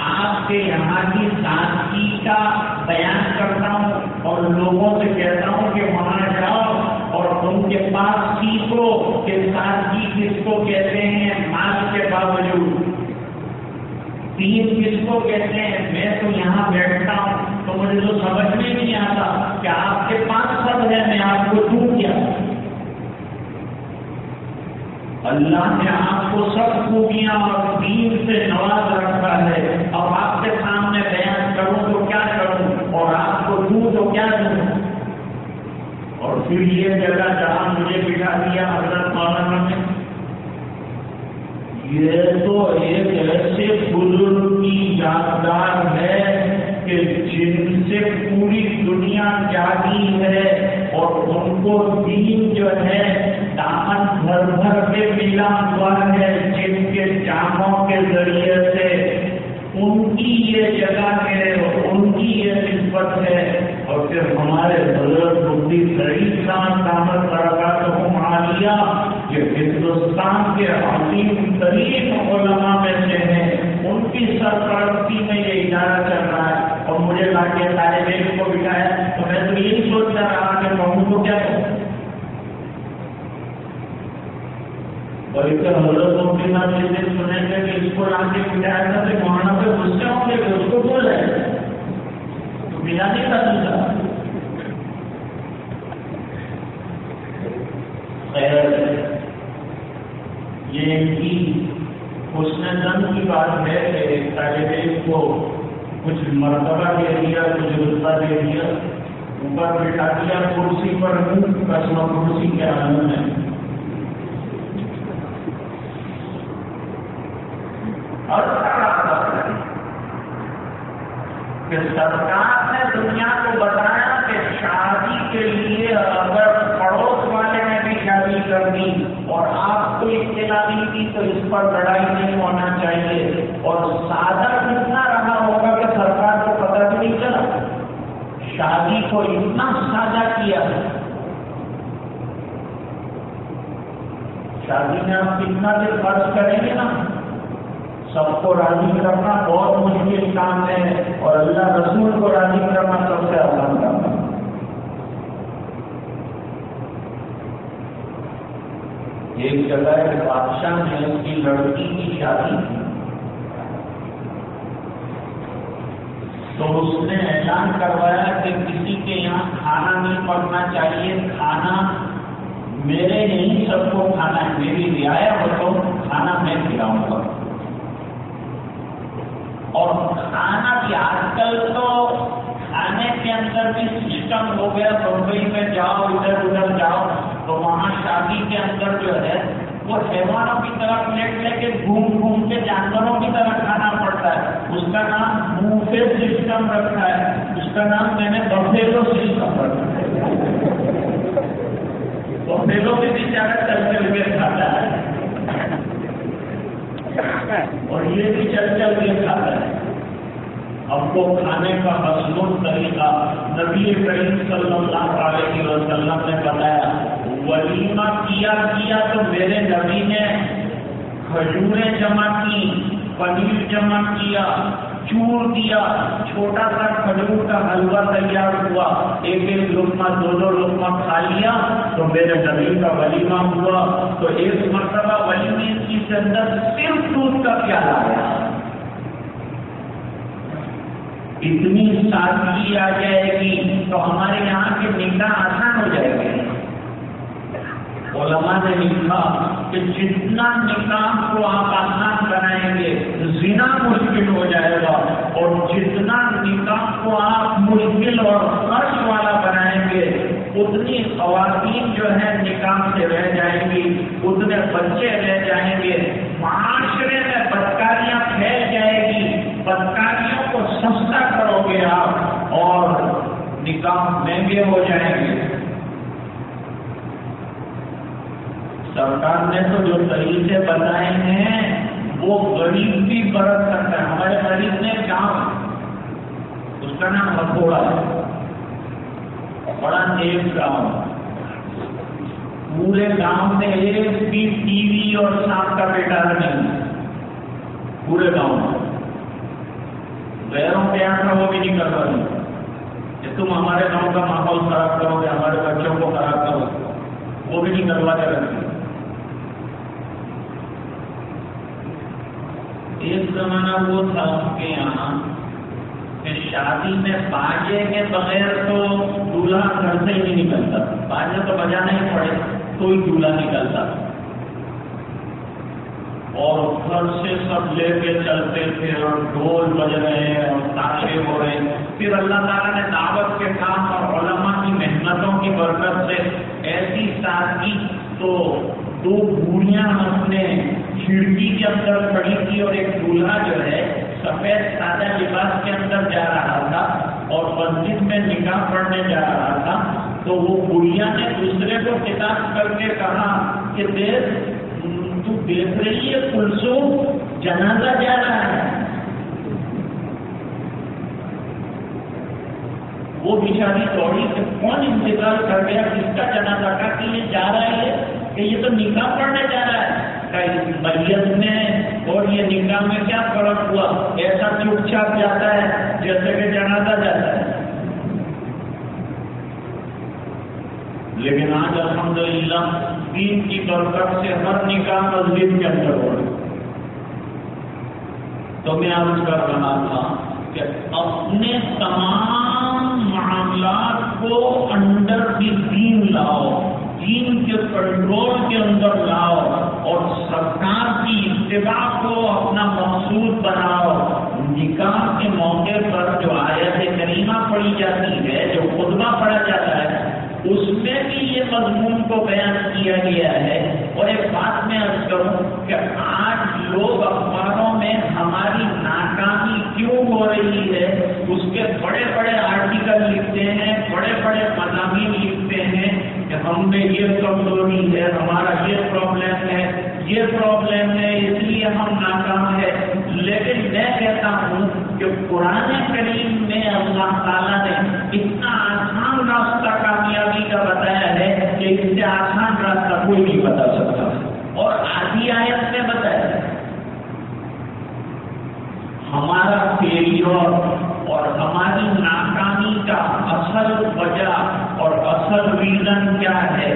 آپ کے یہاں کی سادگی کا بیان کرتا ہوں اور لوگوں سے کہتا ہوں کہ وہاں جاؤ اور تم کے پاس سیکھو کہ سادگی کس کو کہتے ہیں. مال کے باوجود دین کس کو کہتے ہیں. میں تو یہاں بیٹھتا ہوں تو مجھے تو سمجھ میں نہیں آتا کہ آپ کے پاس سب ہے، میں آپ کو دوں کیا. اللہ نے آپ کو سب خوبیاں اور دین سے نواز رکھا ہے. اب آپ کے سامنے بیان کروں تو کیا کروں اور آپ کو دوں تو کیا دوں. اور پھر یہ جگہ جہاں مجھے بٹھا دیا حضرت مولانا نے، یہ تو ایک ایسے بزرگ کی یادگار ہے کہ جن سے پوری دنیا جاگی ہے اور ان کو دین جو ہے دامن بھر بھر کے ملا ہوا ہے، جن کے جاموں کے ذریعے سے ان کی یہ جگہ ہے اور ان کی یہ نسبت ہے. اور پھر ہمارے حضرت مفتی سعید صاحب دامت برکاتہم عالیہ یہ ہندوستان کے عظیم ترین علماء میں سے ہیں. ان کی سرپرستی میں یہ ادارہ چل رہا ہے. اور مجھے لا کے طالب علم کو بٹھایا تو میں تو یہی سوچتا رہا کہ کہوں تو کیا کہوں. اور اس کا حضرت مفتی صاحب جس دن سنیں گے کہ اس کو لا کے بٹھایا تھا تو مولانا پہ غصے ہوں گے کہ اس کو بول رہے تو بنا نہیں تھا دوسرا. خیر یہ ان کی حسن زن کی بات ہے کہ ایک طالب علم کو کچھ مرتبہ دے دیا, کچھ رتبہ دے دیا, اوپر بٹھا دیا کرسی پر, قسم کرسی کے عالم میں. اور کہ سرکار نے دنیا کو بتایا کہ شادی کے لیے اگر پڑوس والے نے بھی شادی کر دی اور آپ کو اطلاع نہیں دی تو اس پر لڑائی نہیں ہونا چاہیے. اور سادہ کتنا رہا ہوگا کہ سرکار کو پتہ بھی نہیں چلا. شادی کو اتنا سادہ کیا. شادی میں آپ کتنا دیر خرچ کریں گے نا, سب کو راضی کرنا بہت مشکل کام ہے اور اللہ رسول کو راضی کرنا سب سے آسان کام ہے. ایک جگہ ایک بادشاہ نے اس کی لڑکی کی شادی کی تو اس نے اعلان کروایا کہ کسی کے یہاں کھانا نہیں پکنا چاہیے, کھانا میرے نہیں سب کو کھانا ہے, میری رعایا ہو تو کھانا میں کھلاؤں گا. اور کھانا بھی آج کل تو کھانے کے اندر بھی سسٹم ہو گیا. بمبئی میں جاؤ, ادھر ادھر جاؤ تو وہاں شادی کے اندر جو ہے وہ حیوانوں کی طرح پلیٹ لے کے گھوم گھوم کے جانوروں کی طرح کھانا پڑتا ہے. اس کا نام بوفے سسٹم رکھا ہے, اس کا نام میں نے بفیلو سسٹم رکھا ہے. بفیلو بھی بیچارہ چل چل کے کھاتا ہے اور یہ بھی چل چل کے کھاتا ہے. اب وہ کھانے کا مضمون طریقہ نبی کریم صلی اللہ علیہ وسلم نے بتایا. ولیمہ کیا تو میرے نبی نے کھجوریں جمع کی, پنیر جمع کیا, چور دیا, چھوٹا سا کھجور کا حلوہ تیار ہوا, ایک ایک لقمہ دو دو لقمہ کھا لیا تو میرے نبی کا ولیمہ ہوا. تو ایک مرتبہ ولیمے کی اندر صرف دودھ کا پیالہ آیا. اتنی سادگی آ جائے گی تو ہمارے یہاں کے نکاح آسان ہو جائے گا. علماء نے لکھا کہ جتنا نکاح کو آپ آسان بنائیں گے زنا مشکل ہو جائے گا, اور جتنا نکاح کو آپ مشکل اور خرچ والا بنائیں گے اتنی خواتین جو ہے نکاح سے رہ جائیں گی, اتنے بچے رہ جائیں گے, معاشرے میں بدکاریاں پھیل جائے گی. بدکاریوں کو سستا کرو گے آپ اور نکاح مہنگے ہو جائیں گے. سرکار نے تو جو طریقے بتائے ہیں وہ غریب بھی برت سکتا ہے. ہمارے غریب نے گاؤں, اس کا نام ہتھوڑا ہے, بڑا نیک گاؤں. پورے گاؤں میں ایک بھی ٹی وی اور سانپ کا بیٹا نہیں, پورے گاؤں میں. غیروں کے یہاں وہ بھی نہیں کر رہے کہ تم ہمارے گاؤں کا ماحول خراب کرو گے, ہمارے بچوں کو خراب کرو, وہ بھی نہیں کروا کے رکھتے. ایک زمانہ وہ تھا ان کے یہاں کہ شادی میں باجے کے بغیر تو دولہا گھر سے ہی نہیں نکلتا. باجے تو بجانا ہی پڑے تو ہی دولہا نکلتا. اور گھر سے سب لے کے چلتے تھے اور ڈھول بج رہے ہیں اور تاشے ہو رہے ہیں. پھر اللہ تعالیٰ نے دعوت کے کام اور علماء کی محنتوں کی برکت سے ایسی سادگی. تو دو بوڑھیاں اپنے کھڑکی کے اندر کھڑی تھی اور ایک دولہا جو ہے سفید سادہ لباس کے اندر جا رہا تھا اور مسجد میں نکاح پڑھنے جا رہا تھا. تو وہ بوڑھیا نے دوسرے کو خطاب کر کے کہا کہ دیکھ تو دیکھ رہی ہے کلثوم جنازہ جا رہا ہے. وہ بیچاری دوڑی کہ کون انتظار کر گیا کس کا جنازہ کا کہ یہ جا رہا ہے کہ یہ تو نکاح پڑھنے جا رہا ہے. میت میں اور یہ نکاح میں کیا فرق ہوا؟ ایسا چپ چاپ جاتا ہے جیسے کہ جنازہ جاتا ہے. لیکن آج الحمدللہ دین کی برکت سے ہر نکاح مسجد کے اندر ہو رہا. تو میں عرض کر رہا تھا کہ اپنے تمام معاملات کو انڈر دی دین لاؤ، دین کے کنٹرول کے اندر لاؤ اور سرکار کی اتباع کو اپنا مقصود بناؤ. نکاح کے موقع پر جو آیت کریمہ پڑھی جاتی ہے، جو خطبہ پڑھا جاتا ہے، اس میں بھی یہ مضمون کو بیان کیا گیا ہے. اور ایک بات میں عرض کروں کہ آج لوگ اخباروں میں ہماری ناکامی کیوں ہو رہی ہے اس کے بڑے بڑے آرٹیکل لکھتے ہیں، بڑے بڑے مضامین لکھتے ہیں کہ ہم میں یہ کمزوری ہے، ہمارا یہ پرابلم ہے، یہ پرابلم ہے، اس لیے ہم ناکام ہے. لیکن میں کہتا ہوں کہ قرآن کریم میں اللہ تعالیٰ نے اتنا آسان راستہ کامیابی کا بتایا ہے کہ اس سے آسان راستہ کوئی نہیں بتا سکتا. اور آدھی آیت میں بتایا ہمارا فیلور اور ہماری ناکامی کا اصل وجہ اور اصل ریزن کیا ہے.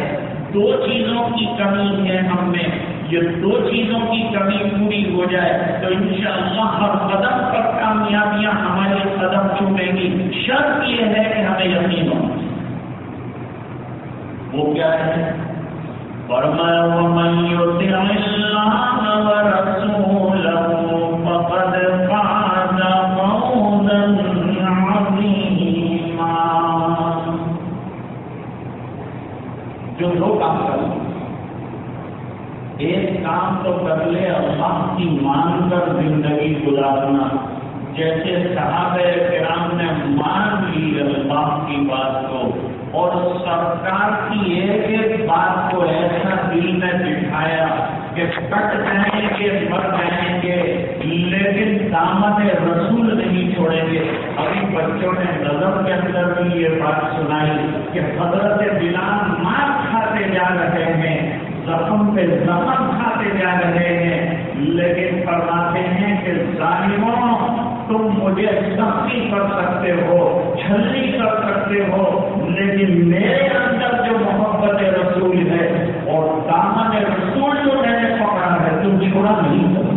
دو چیزوں کی کمی ہے ہم میں. یہ دو چیزوں کی کمی پوری ہو جائے تو انشاءاللہ ہر قدم پر کامیابیاں ہمارے قدم چومیں گی. شرط یہ ہے کہ ہمیں یقین ہو. وہ کیا ہے؟ فرمایا وَمَن يُطِعِ اللَّهَ وَرَسُولَهُ فَقَدْ فَازَ فَوْزًا عَظِيمًا. جو لوگ آپ کریں ایک کام تو کر لے اللہ کی مان کر زندگی گزارنا، جیسے صحابہ کرام نے مان لی اللہ کی بات کو اور سرکار کی ایک ایک بات کو ایسا دل میں بٹھایا کہ کٹ جائیں گے مر جائیں گے لیکن دامن رسول نہیں چھوڑیں گے. ابھی بچوں نے نظر کے اندر بھی یہ بات سنائی کہ حضرت بلال مار کھاتے جا رہے ہیں، زخم پہ زخم کھاتے جا رہے ہیں، لیکن فرماتے ہیں کہ ظالموں تم مجھے سختی کر سکتے ہو، چھلنی کر سکتے ہو، لیکن میرے اندر جو محبت رسول ہے اور دامن رسول جو میں نے پکڑا ہے تم چھوڑا نہیں سکتے.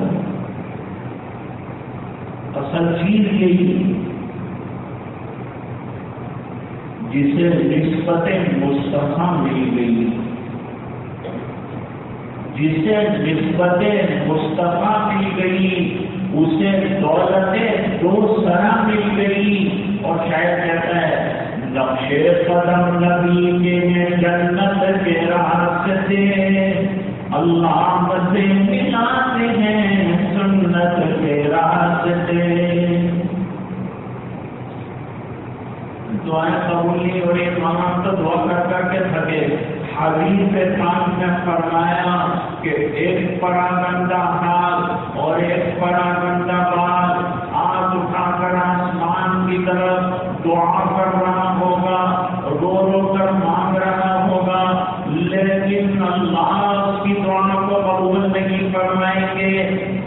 اصل چیز یہی جسے نسبت مصطفیٰ مل گئی، جسے نسبت مصطفیٰ مل گئی اسے دولت دو سرا مل گئی. اور شاید کہتا ہے نقش قدم نبی کے جنت کے راستے اللہ سے ملاتے ہیں سنت کے راستے. دعائیں قبولی اور امام تو دعا کر کے تھکے. حدیث پاک نے فرمایا کہ ایک پراگندہ حال اور ایک پراگندہ بال آج اٹھا کر آسمان کی طرف دعا کر رہا ہوگا، رو رو کر مانگ رہا ہوگا، لیکن اللہ اس کی دعا کو قبول نہیں فرمائیں گے.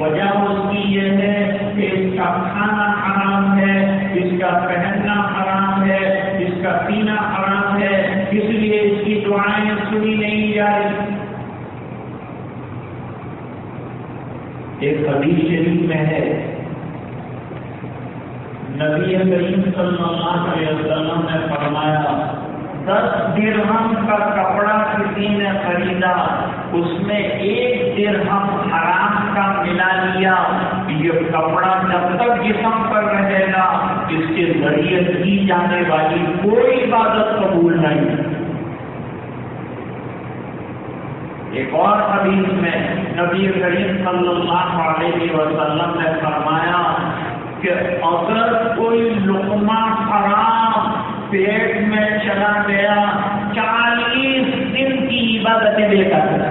وجہ اس کی یہ ہے کہ اس کا کھانا حرام ہے، اس کا پہننا حرام ہے، اس کا پینا حرام ہے، اس لیے اس کی دعائیں سنی نہیں جا رہی. ایک حدیث شریف میں ہے نبی کریم صلی اللہ علیہ وسلم نے فرمایا 10 درہم کا کپڑا کسی نے خریدا، اس میں 1 درہم حرام کا ملا لیا، یہ کپڑا جب تک جسم پر رہے گا اس کے ذریعے کی جانے والی کوئی عبادت قبول نہیں. ایک اور حدیث میں نبی کریم صلی اللہ علیہ وسلم نے فرمایا کہ اگر کوئی لقمہ حرام پیٹ میں چلا گیا 40 دن کی عبادتیں بیکار ہے.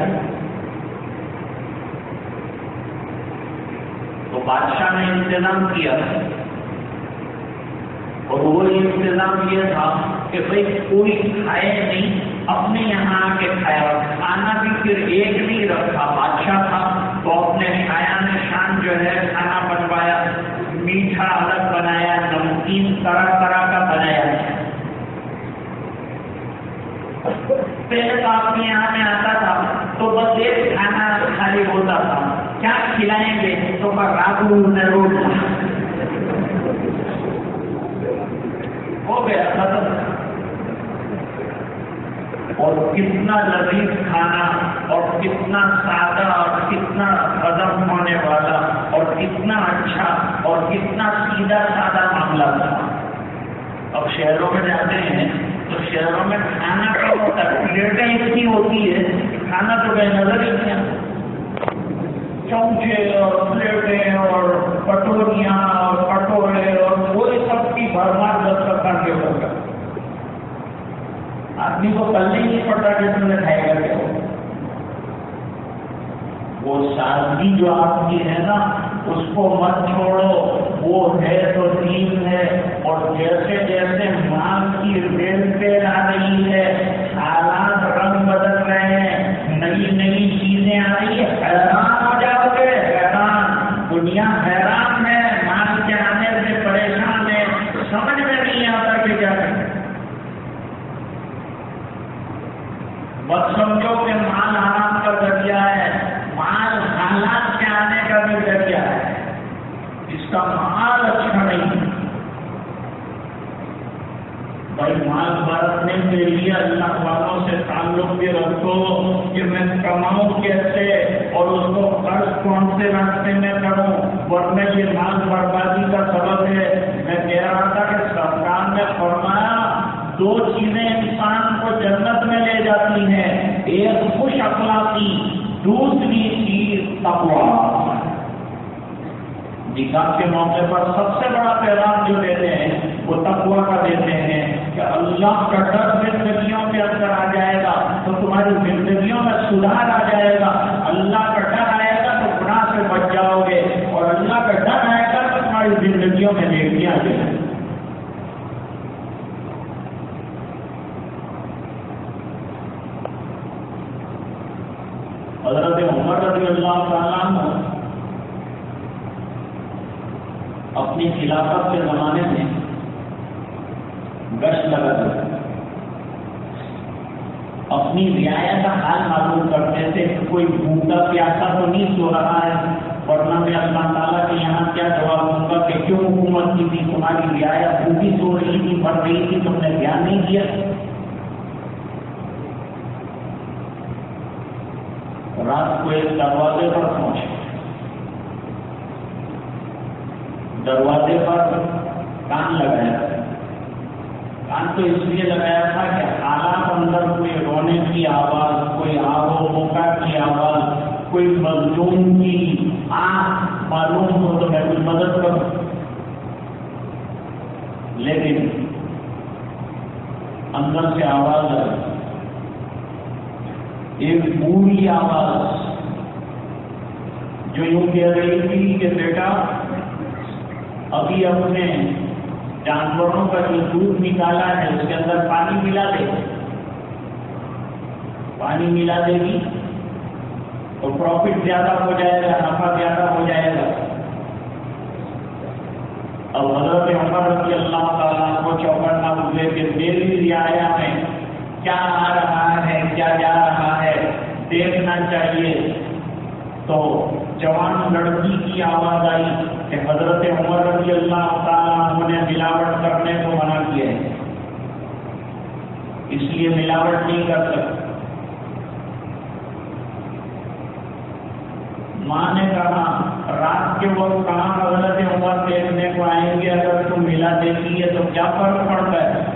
تو بادشاہ نے انتظام کیا اور وہ انتظام یہ تھا کہ بھائی کوئی کھائے نہیں، اپنے یہاں آ کے کھایا. کھانا بھی پھر ایک نہیں رکھا، بادشاہ تھا تو اپنے شایان شان جو ہے کھانا بنوایا، میٹھا الگ بنایا، نمکین طرح طرح کا بنایا. پہلے تو آپ کے یہاں میں آتا تھا تو بس ایک کھانا خالی ہوتا تھا، کیا کھلائیں گے تو رابو نروڈ ہو گیا ختم. اور کتنا لذیذ کھانا اور کتنا سادہ اور کتنا ہضم ہونے والا اور کتنا اچھا اور کتنا سیدھا سادہ معاملہ تھا. اب شہروں میں جاتے ہیں تو شہروں میں کھانا کم ہوتا ہے، پلیٹیں اتنی ہوتی ہے کھانا تو بے نظر ہی نہیں آتا. چمچے اور پلیٹیں اور کٹوریاں اور کٹورے اور وہی سب کی بھرمار دسترخوان کے اوپر. آدمی کو پلنے ہی نہیں پڑتا کہ تم نے کھائے گا کیا. وہ سادگی جو آپ کی ہے نا اس کو مت چھوڑو، وہ ہے تو دین ہے. اور جیسے جیسے مال کی ریل آ رہی ہے، حالات رنگ بدل رہے ہیں، نئی نئی چیزیں آ رہی ہے، حیران ہو جاؤ گے. حیران، دنیا حیران ہے، مال کے آنے سے پریشان ہے، سمجھ میں نہیں آتا کہ کیا کریں. مت سمجھو کہ مال آرام کا ذریعہ ہے، مال حالات کے آنے کا بھی ذریعہ ہے. اس کا مال اچھا نہیں. بھائی مال برتنے کے لیے اللہ والوں سے تعلق بھی رکھو کہ میں کماؤں کیسے اور اس کو قرض کون سے راستے میں کروں، ورنہ یہ مال بربادی کا سبب ہے. میں کہہ رہا تھا کہ سرکار نے فرمایا دو چیزیں انسان کو جنت میں لے جاتی ہیں، ایک خوش اخلاقی، دوسری چیز تقویٰ. نکاح کے موقع پر سب سے بڑا پیغام جو دیتے ہیں وہ تقویٰ کا دیتے ہیں کہ اللہ کا ڈر زندگیوں کے اندر آ جائے گا تو تمہاری زندگیوں میں سدھار آ جائے گا. اللہ کا ڈر آئے گا تو گناہ سے بچ جاؤ گے، اور اللہ کا ڈر آئے گا تو تمہاری زندگیوں میں نیکیاں آ جائیں گی. حضرت عمر رضی اللہ تعالیٰ عنہ اپنی خلافت کے زمانے میں گشت لگاتے تھے، اپنی رعایا کا حال معلوم کرتے تھے کہ کوئی بھوکا پیاسا تو نہیں سو رہا ہے، ورنہ میں اللہ تعالیٰ کے یہاں کیا جواب دوں گا کہ کیوں حکومت کی تھی تمہاری رعایا بھوکی سو رہی تھی، مر رہی تھی، تم نے دھیان نہیں دیا. رات کو ایک دروازے پر پہنچے، دروازے پر کان لگایا. کان تو اس لیے لگایا تھا کہ حالات اندر کوئی رونے کی آواز، کوئی آہو بوکا کی آواز، کوئی مظلوم کی آنکھ معلوم ہو تو میں کچھ مدد کروں. لیکن اندر سے آواز آئی، ایک بوڑھی آواز جو یوں کہہ رہی تھی کہ بیٹا ابھی اپنے جانوروں کا جو دودھ نکالا ہے اس کے اندر پانی ملا دے. پانی ملا دے گی تو پروفٹ زیادہ ہو جائے گا، نفع زیادہ ہو جائے گا. اب حضرت عمر رضی اللہ تعالیٰ کو چوکنا ہوئے کہ میری رعایا میں کیا آ رہا ہے کیا جا رہا ہے دیکھنا چاہیے. تو جوان لڑکی کی آواز آئی کہ حضرت عمر رضی اللہ تعالیٰ عنہ نے ملاوٹ کرنے کو منع کیا ہے، اس لیے ملاوٹ نہیں کر سکتے. ماں نے کہا رات کے وقت کہاں حضرت عمر دیکھنے کو آئیں گے، اگر تم ملا دیکھی ہے تو کیا فرق پڑتا ہے.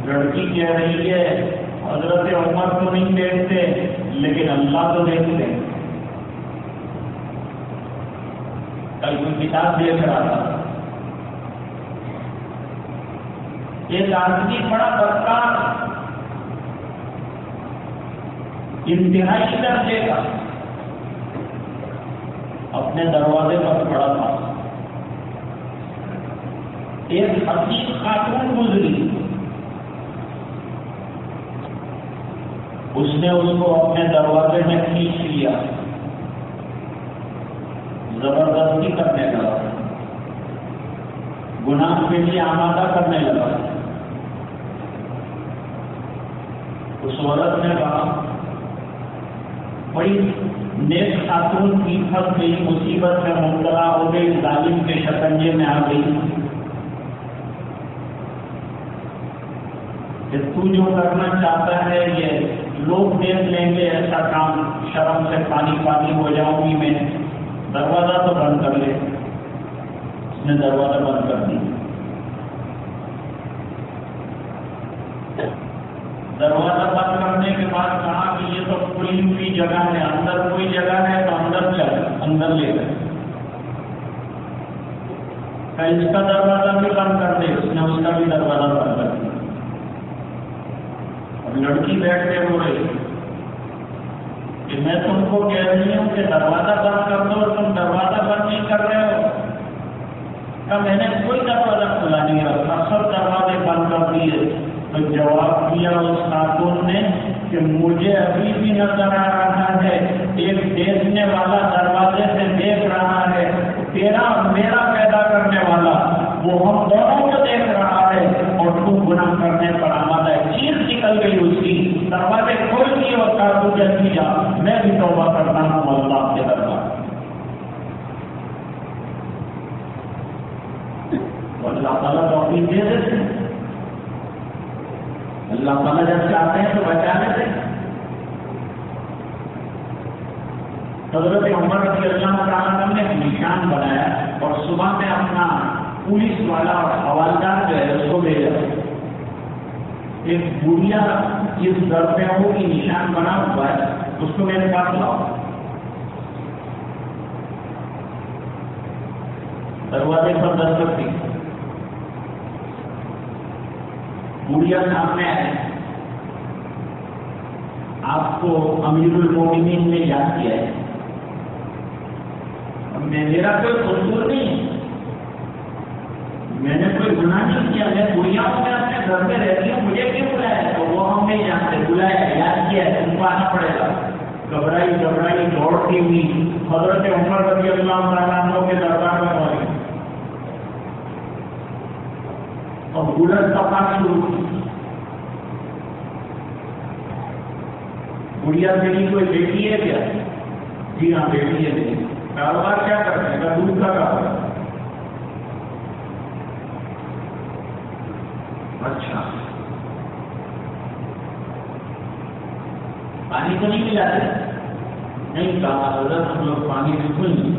لڑکی کہہ رہی ہے حضرت عمر تو نہیں دیکھتے لیکن اللہ تو دیکھتے. کل کوئی کتاب دیکھ رہا تھا، ایک آدمی بڑا بدکار انتہائی درجے کا اپنے دروازے پر کھڑا تھا. ایک حقیق خاتون گزری، اس نے اس کو اپنے دروازے میں کھینچ لیا، زبردستی کرنے لگا، گناہ کے لیے آمادہ کرنے لگا۔ اس عورت نے کہا بڑی نیک خاتون کی پھنس گئی، مصیبت میں مبتلا ہو گئی، ظالم کے شکنجے میں آ گئی کہ تو جو کرنا چاہتا ہے یہ لوگ دیکھ لیں گے، ایسا کام شرم سے پانی پانی ہو جاؤں گی میں، دروازہ تو بند کر لے۔ اس نے دروازہ بند کر دیا۔ دروازہ بند کرنے کے بعد کہا کہ یہ تو کھلی ہوئی جگہ ہے، اندر کوئی جگہ ہے تو اندر چل، اندر لے گئے۔ اس کا دروازہ بھی بند کر دے، اس نے اس کا بھی دروازہ بند کر دیا۔ اب لڑکی بیٹھ کے رو رہی کہ میں تم کو کہہ رہی ہوں کہ دروازہ بند کر دو، تم دروازہ بند نہیں کر رہے ہو۔ کہ میں نے کوئی دروازہ کھلا نہیں رکھا، سب دروازے بند کر دیے۔ تو جواب دیا اس خاتون نے کہ مجھے ابھی بھی نظر آ رہا ہے ایک دیکھنے والا دروازے سے دیکھ رہا ہے، تیرا اور میرا پیدا کرنے والا وہ ہم دونوں کو دیکھ رہا ہے، اور تو گناہ کرنے پر آمادہ ہے۔ چیز نکل گئی اس کی، دروازے کھول دیے اور کہا تو جلدی جا، میں بھی توبہ کرتا ہوں اللہ کے دربار۔ اللہ تعالیٰ توفیق دے دیتے ہیں، اللہ تعالیٰ جب چاہتے ہیں تو بچا لیتے ہیں۔ حضرت عمر رضی اللہ تعالیٰ نے ایک نشان بنایا اور صبح میں اپنا پولیس والا اور حوالدار جو ہے اس کو بھیجا، ایک بڑھیا جس در پہ ہوگی نشان بنا ہوا ہے اس کو میرے پاس لاؤ۔ دروازے پر دستک دی، بڑھیا سامنے آئے، آپ کو امیر المومنین نے یاد کیا ہے، میرا کوئی قصور نہیں، میں نے کوئی گناہ نہیں کیا، میں بڑھیا ہوں، میں اپنے گھر میں رہتی ہوں، مجھے کیوں بلایا؟ تو وہ ہم نہیں جانتے، بلایا، یاد کیا ہے، تم کو آنا پڑے گا۔ گھبرائی دوڑتی ہوئی حضرت عمر رضی اللہ تعالیٰ عنہ کے دربار میں پہنچی اور بلند تپاک شروع کی۔ بڑھیا میری کوئی بیٹی ہے کیا؟ جی ہاں بیٹی ہے میری۔ کاروبار کیا کرتے ہیں؟ دودھ کا کاروبار۔ اچھا، پانی تو نہیں ملاتے؟ نہیں کہا حضرت ہم لوگ پانی بالکل نہیں۔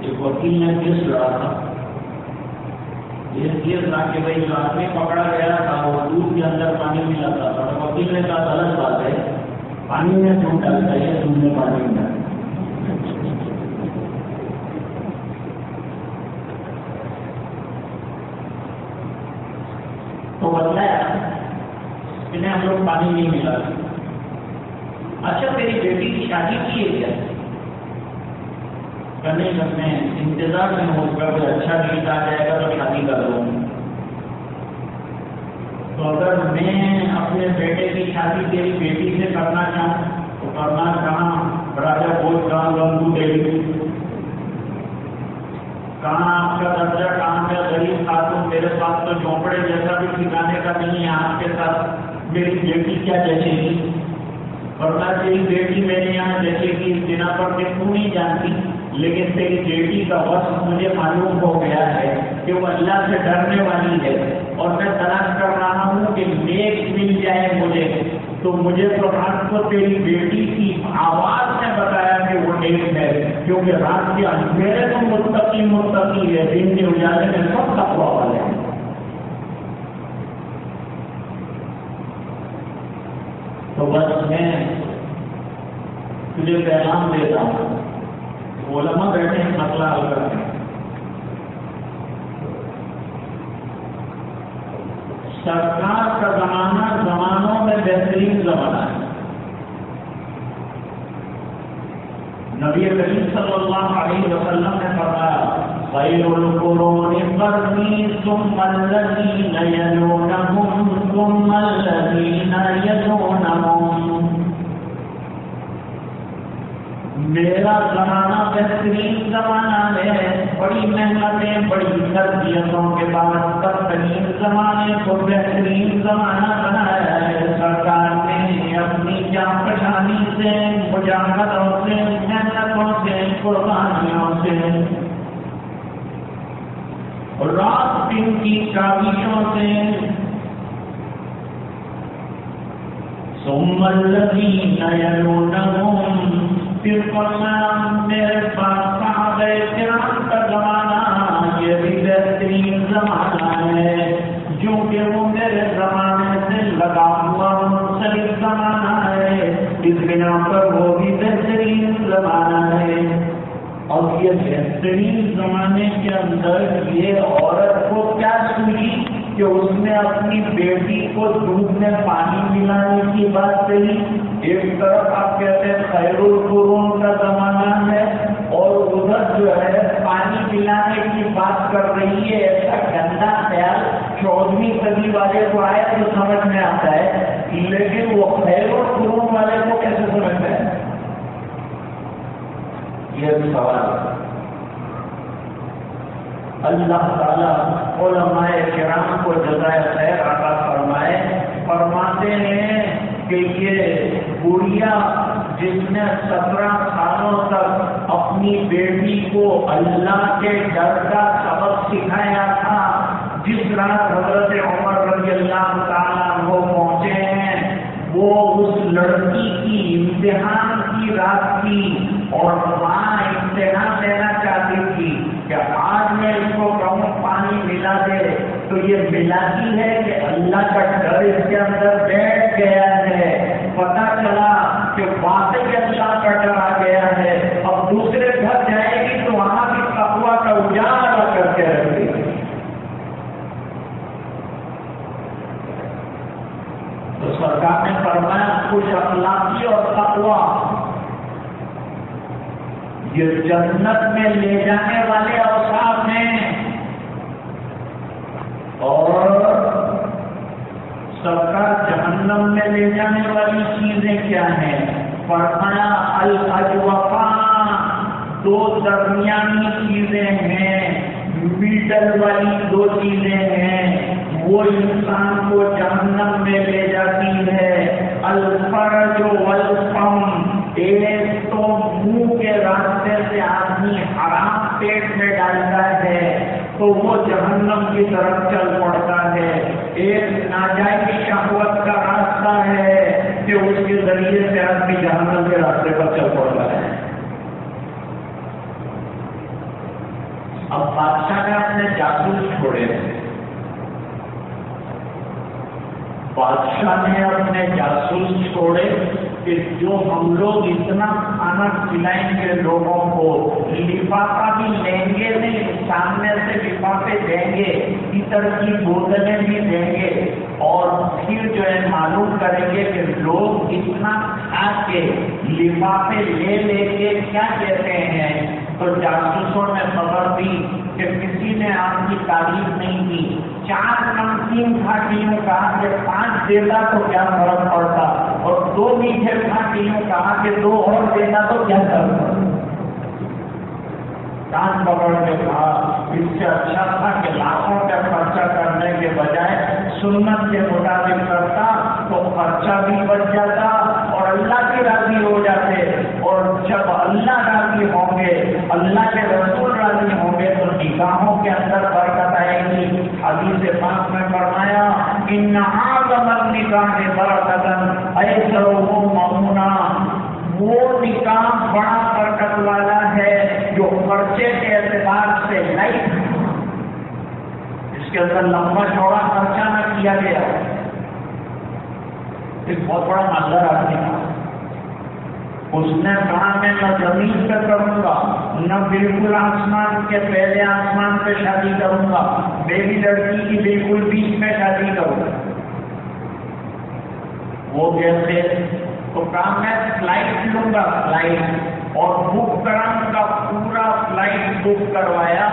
ایک وکیل نے کیس لڑا تھا، یہ کیس لا کے بھائی جو آدمی پکڑا گیا تھا وہ دودھ کے اندر پانی ملاتا تھا، تو وکیل نے کہا غلط بات ہے، پانی میں دودھ ڈالتا ہے، دودھ میں پانی نہیں ڈالتا۔ تو بتایا انہیں ہم لوگ پانی نہیں ملاتے۔ اچھا تیری بیٹی کی شادی کی ہے کیا؟ کرنے میں انتظار میں ہو کر اچھا گیت آ جائے گا تو شادی کر دوں۔ تو اگر میں اپنے بیٹے کی شادی تیری بیٹی سے کرنا چاہوں تو کرنا کہاں راجا بھوج کہاں گنگو دیوی، کہاں آپ کا درجہ، کہاں کا غریب خاتون، میرے پاس تو جھونپڑے جیسا بھی ٹھکانے کا نہیں ہے، آپ کے ساتھ میری بیٹی کیا جیسے گی؟ ورنہ تیری بیٹی میرے یہاں جیسے کہ اس بنا پر کہ تو نہیں جانتی، لیکن تیری بیٹی کا وصف مجھے معلوم ہو گیا ہے کہ وہ اللہ سے ڈرنے والی ہے، اور میں تلاش کر رہا ہوں کہ نیک مل جائے مجھے، تو مجھے تو رات کو تیری بیٹی کی آواز نے بتایا کہ وہ نیک ہے، کیونکہ رات کے اندھیرے تو متقی ہے، دن کے اجالے میں سب تقویٰ والے ہیں۔ تو بس میں تجھے پیغام دیتا ہوں، علماء بیٹھے ہیں مسئلہ حل کرتے ہیں۔ سرکار کا زمانہ زمانوں میں بہترین زمانہ ہے، نبی کریم صلی اللہ علیہ وسلم نے فرمایا خیر القرون قرنی ثم الذین یلونہم ثم الذین یلونہم، میرا زمانہ بہترین زمانہ ہے، بڑی محنتیں بڑی تربیتوں کے بعد بدترین زمانے کو بہترین زمانہ بنایا ہے۔ سرکار نے اپنی جان پہچانی سے، مجاہدوں سے، محنتوں سے، قربانیوں سے، رات دن کی کاوشوں سے، ثم الذین یلونہم، پھر فرمایا میرے پاس صحابہ کرام کا زمانہ یہ بھی بہترین زمانہ ہے، جو کہ وہ میرے زمانے سے لگا ہوا منسلک زمانہ ہے، اس بنا پر وہ بھی بہترین زمانہ ہے۔ اور یہ بہترین زمانے کے اندر یہ عورت کو کیا سوئی کہ اس نے اپنی بیٹی کو دودھ میں پانی ملانے کی بات کہی۔ ایک طرف آپ کہتے ہیں خیر القرون کا زمانہ ہے اور ادھر جو ہے پانی پلانے کی بات کر رہی ہے۔ ایسا گندا خیال 14ویں صدی والے کو آئے تو سمجھ میں آتا ہے، لیکن وہ خیر القرون والے کو کیسے سمجھتا ہے؟ یہ بھی سوال ہے۔ اللہ تعالیٰ علماء کرام کو جزائے خیر عطا فرمائے۔ فرماتے ہیں کہ یہ بڑھیا جس نے 17 سالوں تک اپنی بیٹی کو اللہ کے ڈر کا سبق سکھایا تھا، جس رات حضرت عمر رضی اللہ تعالیٰ عنہ پہنچے ہیں، وہ اس لڑکی کی امتحان کی رات تھی اور ماں امتحان دینا چاہتی تھی کہ آج میں اس کو کہوں پانی ملا دے تو یہ ملاتی ہے کہ اللہ کا ڈر اس کے اندر بیٹھ گیا ہے۔ پتا چلا کہ واقعی اللہ کا ڈر آ گیا ہے۔ اب دوسرے گھر جائے گی تو وہاں بھی تقویٰ کا اجالا کر کے رکھے گی۔ تو سرکار نے فرمایا کچھ اخلاقی اور تقویٰ یہ جنت میں لے جانے والے اوصاف ہیں، اور سرکار جہنم میں لے جانے والی چیزیں کیا ہیں؟ فرمایا الاجوفا، 2 درمیانی چیزیں ہیں، میڈل والی 2 چیزیں ہیں، وہ انسان کو جہنم میں لے جاتی ہے۔ الفرج والفم، ایک تو منہ کے راستے سے آدمی حرام پیٹ میں ڈالتا ہے تو وہ جہنم کی طرف چل پڑتا ہے، ایک ناجائز شہوت کا راستہ ہے کہ اس کے ذریعے سے آدمی جہنم کے راستے پر چل پڑتا ہے۔ اب بادشاہ نے اپنے جاسوس چھوڑے، بادشاہ نے اپنے جاسوس چھوڑے کہ جو ہم لوگ اتنا کھانا کھلائیں گے لوگوں کو، لفافہ بھی لیں گے نہیں، سامنے سے لفافے دیں گے، عطر کی بوتلیں بھی دیں گے، اور پھر جو ہے معلوم کریں گے کہ لوگ اتنا کھا کے لفافے لے لے کے کیا کہتے ہیں۔ تو جاسوسوں نے خبر دی کہ کسی نے آپ کی تعریف نہیں کی، 4 نمکین کھاٹیوں کہا کہ 5 دیتا تو کیا فرق پڑتا، اور 2 میٹھے کھاٹیوں کہا کہ 2 اور دیتا تو کیا فرق پڑتا۔ کان پکڑ کے کہا اس سے اچھا تھا کہ لاکھوں کا خرچہ کرنے کے بجائے سنت کے مطابق کرتا تو خرچہ بھی بچ جاتا اور اللہ کی راضی ہو جاتے، اور جب اللہ راضی ہوں گے، اللہ کے رسول راضی ہوں گے تو نکاحوں کے اندر برکت آئے گی۔ حدیث پاک میں فرمایا ان اعظم النکاح برکتاً ایسرہ مؤمنا، وہ نکاح بڑا برکت والا ہے جو خرچے کے اعتبار سے لائٹ، اس کے اندر لمبا چوڑا خرچہ نہ کیا گیا۔ ایک بہت بڑا مالدار آدمی تھا، اس نے کہا میں نہ زمین پہ کروں گا، نہ بالکل آسمان کے پہلے آسمان پہ شادی کروں گا، میری لڑکی کی بالکل بیچ میں شادی کروں گا۔ وہ کیسے؟ تو کہا میں فلائٹ لوں گا، فلائٹ، اور بک بک کروایا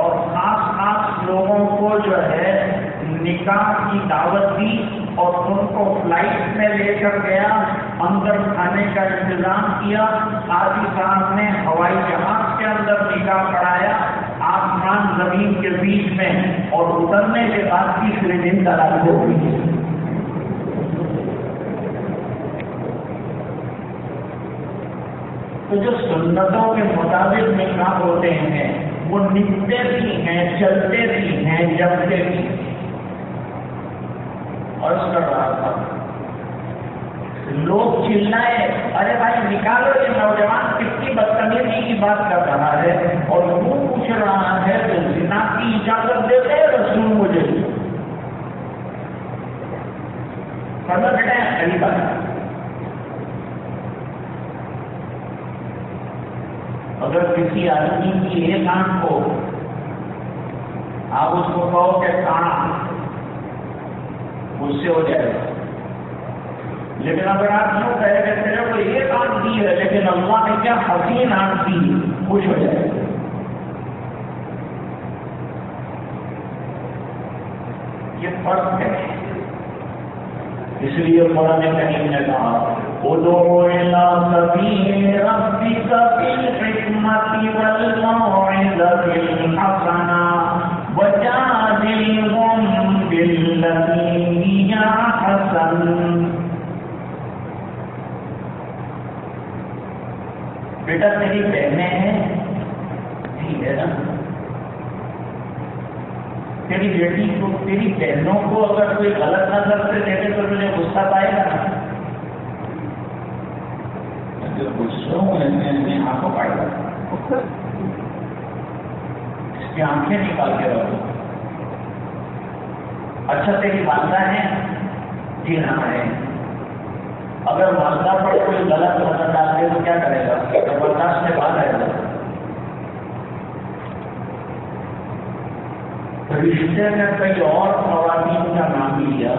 اور خاص لوگوں کو جو ہے نکاح کی دعوت دی اور ان کو فلائٹ میں لے کر گیا، اندر کھانے کا انتظام کیا، قاضی صاحب نے ہوائی جہاز کے اندر نکاح پڑھایا آسمان زمین کے بیچ میں، اور اترنے کے بعد تیسرے دن طلاق ہو گئی۔ تو جو سنتوں کے مطابق نکاح ہوتے ہیں وہ نکلتے بھی ہیں، چلتے بھی ہیں، جمتے بھی ہیں۔ اور اس کر رہا تھا لوگ چلائے، ارے بھائی نکالو یہ نوجوان کتنی بدتمیزی کی بات کر رہا ہے اور وہ پوچھ رہا ہے تو زنا کی اجازت دیتے ہیں رسول مجھے کرنا بیٹا ہے صحیح بات ہے۔ اگر کسی آدمی کی ایک آنکھ کو آپ اس کو کہو کہ کانا، اس سے ہو جائے گا، لیکن اگر آپ یوں کہے کہ تیرے کو ایک آنکھ دی ہے لیکن اللہ نے کیا حسین آنکھ دی، خوش ہو جائے گا۔ یہ فرق ہے، اس لیے قرآن کریم نے کہا ادعو الی سبیل ربک بالحکمۃ والموعظۃ الحسنہ وجادلہم بالتی ہی احسن۔ بیٹا تیری بہنیں ہیں، ٹھیک ہے نا، تیری بیٹی کو، تیری بہنوں کو اگر کوئی غلط نظر سے دیکھے تو تجھے غصہ پائے گا نا، غصوں میں آنکھوں پائے گا، اس کی آنکھیں نکال کے رکھو۔ اچھا تیری والدہ ہیں، جی ہاں ہے، اگر والدہ پر کوئی غلط نظر ڈال دے تو کیا کرے گا؟ برداشت سے باہر آئے گا۔ رشتے میں کئی اور خواتین کا نام لیا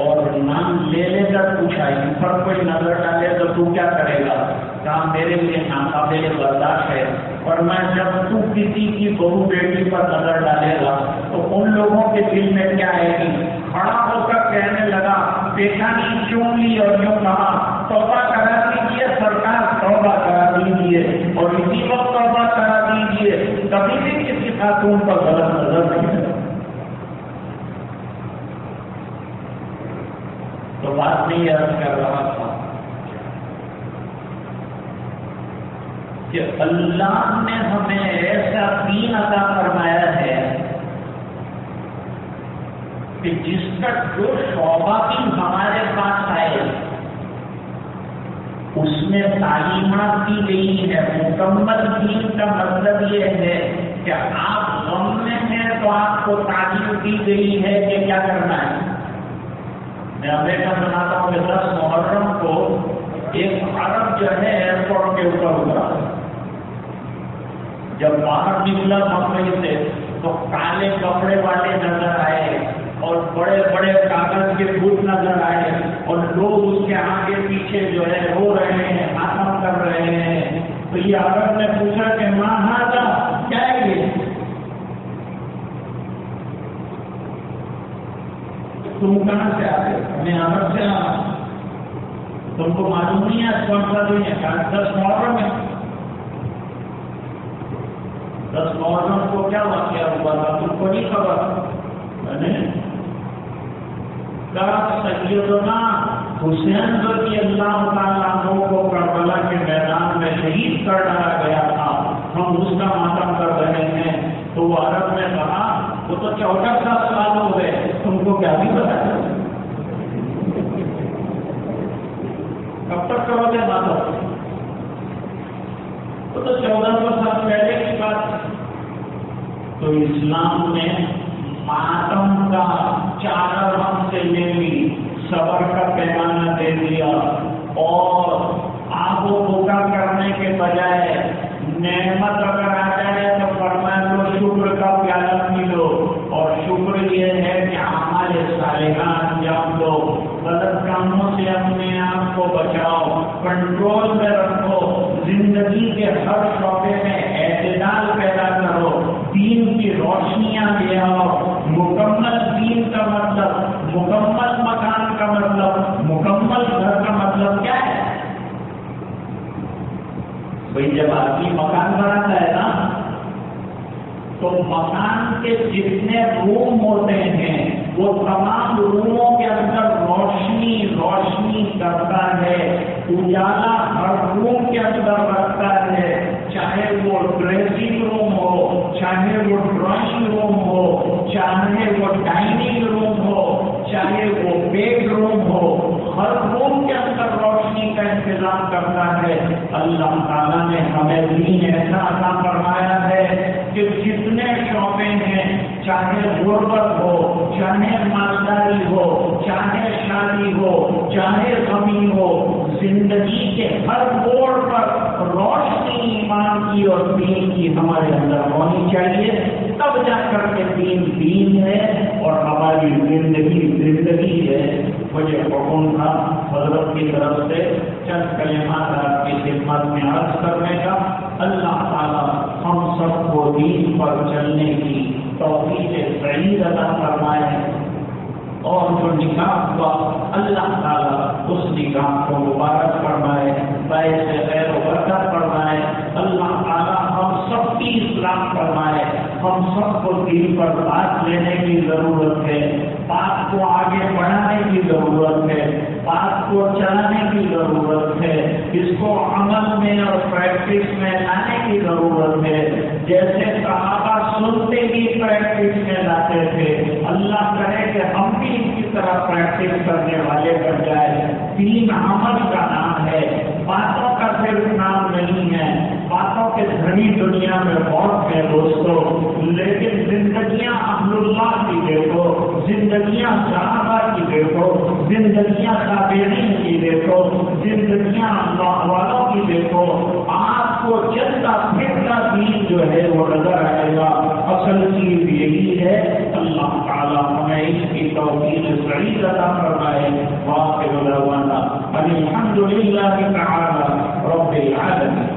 اور نام لے لے کر پوچھا ان پر کوئی نظر ڈالے تو تو کیا کرے گا؟ کہا میرے لیے ناقابل برداشت ہے، اور میں جب تو کسی کی بہو بیٹی پر نظر ڈالے گا تو ان لوگوں کے دل میں کیا آئے گی؟ کھڑا ہو کر کہنے لگا، پیشانی چوم لی اور یوں کہا توبہ کرا دیجیے سرکار، توبہ کرا دیجیے، اور اسی وقت توبہ کرا دیجیے، کبھی بھی کسی خاتون پر غلط نظر نہیں ہے۔ تو بات نہیں عرض کر رہا تھا کہ اللہ نے ہمیں ایسا دین عطا فرمایا ہے کہ جس کا جو شعبہ بھی ہمارے پاس آئے اس میں تعلیمات دی گئی ہے۔ مکمل دین کا مطلب یہ ہے کہ آپ غم میں ہیں تو آپ کو تعلیم دی گئی ہے کہ کیا کرنا ہے۔ میں ہمیشہ سناتا ہوں کہ 10 محرم کو ایک عرب جو ہے ایئرپورٹ کے اوپر اترا، جب باہر نکلا بمبئی سے تو کالے کپڑے والے نظر آئے اور بڑے بڑے کاغذ کے بت نظر آئے اور لوگ اس کے آگے پیچھے جو ہے رو رہے ہیں، ماتم کر رہے ہیں۔ تو یہ عرب نے پوچھا کہ ماں ہاں کیا ہے یہ؟ تم کہاں سے آتے؟ میں عرب سے آ، تم کو معلوم نہیں ہے کون سا دن ہے؟ 10 محرم ہے۔ 10 محرم کو کیا واقعہ ہوا تھا تم کو نہیں خبر؟ سیدنا حسین رضی اللہ تعالیٰ عنہ کو کربلا کے میدان میں شہید کر ڈالا گیا تھا، ہم اس کا ماتم کر رہے ہیں۔ تو وہ عرب نے کہا وہ تو 64 سال ہو گئے، تم کو کیا بھی پتا ہے؟ کب تک کرو گے ماتم؟ وہ تو 1400 سال پہلے کی بات۔ تو اسلام نے ماتم کا چادر ہم سے لے لی، صبر کا پیمانہ دے دیا، اور آب و بوکا کرنے کے بجائے نعمت اگر آ جائے تو فرمایا تو شکر کا پیالہ پی لو، اور شکر یہ ہے کہ اعمال صالحہ انجام دو، غلط کاموں سے اپنے آپ کو بچاؤ، کنٹرول میں رکھو، زندگی کے ہر شعبے میں اعتدال پیدا کرو۔ دین کی روشنیاں لے آؤ. مکمل دین کا مطلب، مکمل مکان کا مطلب، مکمل گھر کا مطلب کیا ہے؟ بھائی جب آدمی مکان بناتا ہے نا تو مکان کے جتنے روم ہوتے ہیں وہ تمام روموں کے اندر روشنی روشنی کرتا ہے، اجالا ہر روم کے اندر رکھتا ہے، چاہے وہ ڈریسنگ روم ہو، چاہے وہ ڈرائنگ روم ہو، چاہے وہ ڈائننگ روم ہو، چاہے وہ بیڈ روم ہو، ہر روم کے اندر روشنی کا انتظام کرتا ہے. اللہ تعالیٰ نے ہمیں دین ایسا عطا فرمایا ہے کہ جتنے شعبے ہیں، چاہے غربت ہو، چاہے مالداری ہو، چاہے شادی ہو، چاہے غمی ہو، زندگی کے ہر موڑ پر روشنی ایمان کی اور دین کی ہمارے اندر ہونی چاہیے. تب جا کر کے دین ہے اور ہماری زندگی ہے. مجھے حکم تھا حضرت کی طرف سے چند کلمات آپ کی خدمت میں عرض کرنے کا. اللہ تعالیٰ ہم سب کو دین پر چلنے کی توفیق سعید عطا فرمائے، اور جو نکاح ہوا اللہ تعالیٰ اس نکاح کو مبارک فرمائے، باعث خیر و برکت فرمائے. اللہ تعالیٰ ہم سب کی اصلاح فرمائے. ہم سب کو دین پر بات لینے کی ضرورت ہے، بات کو آگے بڑھانے کی ضرورت ہے، بات کو چلانے کی ضرورت ہے، اس کو عمل میں اور پریکٹس میں لانے کی ضرورت ہے. جیسے صحابہ سنتے ہی پریکٹس میں لاتے تھے، اللہ کرے کہ ہم بھی اسی طرح پریکٹس کرنے والے بن جائے. دین عمل کا نام ہے، باتوں کا صرف نام نہیں ہے. باتوں کے دھنی دنیا میں بہت ہے دوستوں، لیکن زندگیاں اہل اللہ کی دیکھو، زندگیاں صحابہ کی دیکھو، زندگیاں تابعین کی دیکھو، زندگیاں اللہ والوں کی دیکھو. آپ کو چلتا پھرتا دین جو ہے وہ نظر آئے گا. اصل چیز یہی ہے. اللہ تعالیٰ ہمیں اس کی توفیق سعید عطا فرمائے. وآخر دعوانا الحمد للہ تعالی رب العالمین.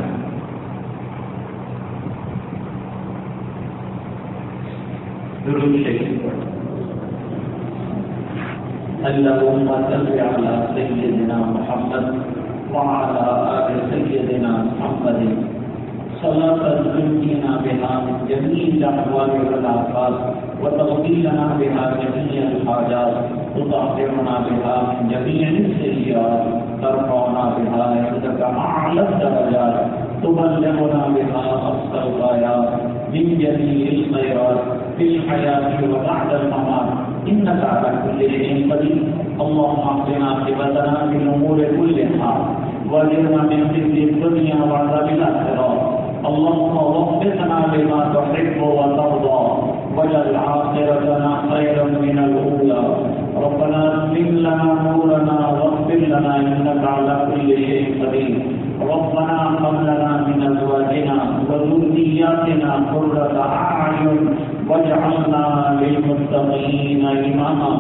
درود شریف اللهم صل على سيدنا محمد وعلى آل سيدنا محمد صلاة تنجينا بها من جميع الأحوال والآفات وتغفر لنا بها جميع الحاجات وتطهرنا بها من جميع السيئات ترفعنا بها عندك أعلى الدرجات تبلغنا بها أقصى الغايات من جميع الخيرات في الحياة وبعد الممات إنك على كل شيء قدير. اللهم اهدنا عاقبتنا في الأمور كلها واجرنا من خزي الدنيا وعذاب الآخرة. اللهم وفقنا لما تحب وترضى واجعل آخرتنا خيرا من الأولى. ربنا اتمم لنا نورنا واغفر لنا إنك على كل شيء قدير. ربنا هب لنا من أزواجنا وذرياتنا قرة أعين واجعلنا للمتقين إماما.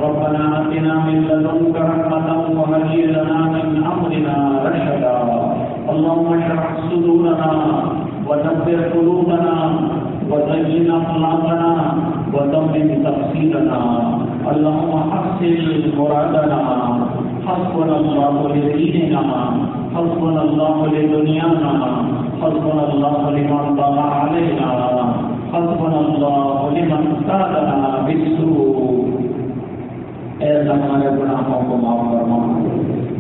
ربنا آتنا من لدنك رحمة وهيئ لنا من أمرنا رشدا. اللهم اشرح صدورنا ودبر قلوبنا وزين أخلاقنا وتمم تقصيرنا. اللهم حسن مرادنا. حسبنا الله لديننا، حسبنا الله لدنيانا، حسبنا الله لمن طغى علينا، حسبنا الله لمن سادنا بالسوء. اے اللہ ہمارے گناہوں کو معاف فرما.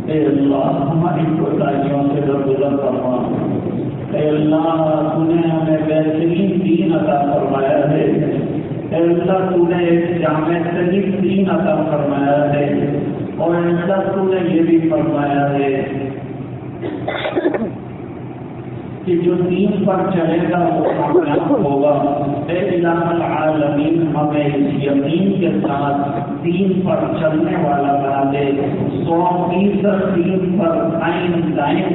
اے اللہ ہماری کوتاہیوں سے درگزر فرما. اے اللہ تو نے ہمیں بہترین دین عطا فرمایا ہے. اے اللہ تو نے ایک جامع ترین دین عطا فرمایا ہے. اور اللہ تو نے یہ بھی فرمایا ہے کہ جو دین پر چلے گا وہ کامیاب ہوگا. اے الہ العالمین ہمیں اس یقین کے ساتھ دین پر چلنے والا بنا دے. 100% دین پر دائم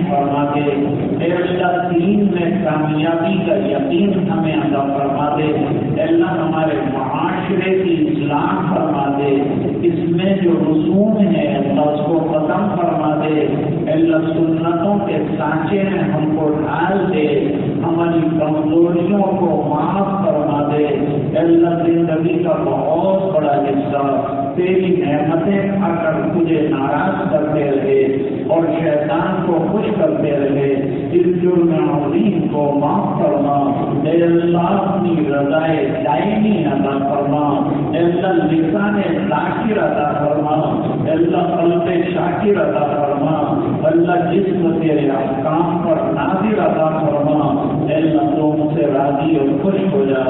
فرما دے. اے اللہ دین میں کامیابی کا یقین ہمیں عطا فرما دے. اے اللہ ہمارے معاشرے کی اصلاح فرما دے. اس میں جو رسوم ہے اللہ اس کو ختم فرما دے. اے اللہ سنتوں کے سانچے میں ہم کو ڈال دے. ہماری کمزوریوں کو معاف فرما دے. اللہ زندگی کا بہت بڑا حصہ تیری نعمتیں کھا کر تجھے ناراض کرتے رہے اور شیطان کو خوش کرتے رہے، اس جرم عظیم کو معاف فرما، اے اللہ اپنی رضائے دائمی عطا فرما، اے اللہ لسان ذاکر عطا فرما، اے اللہ قلب شاکر عطا فرما، اللہ جسم تیرے احکام پر ناظر عطا فرما، اے اللہ تو ہم سے راضی اور خوش ہو جا،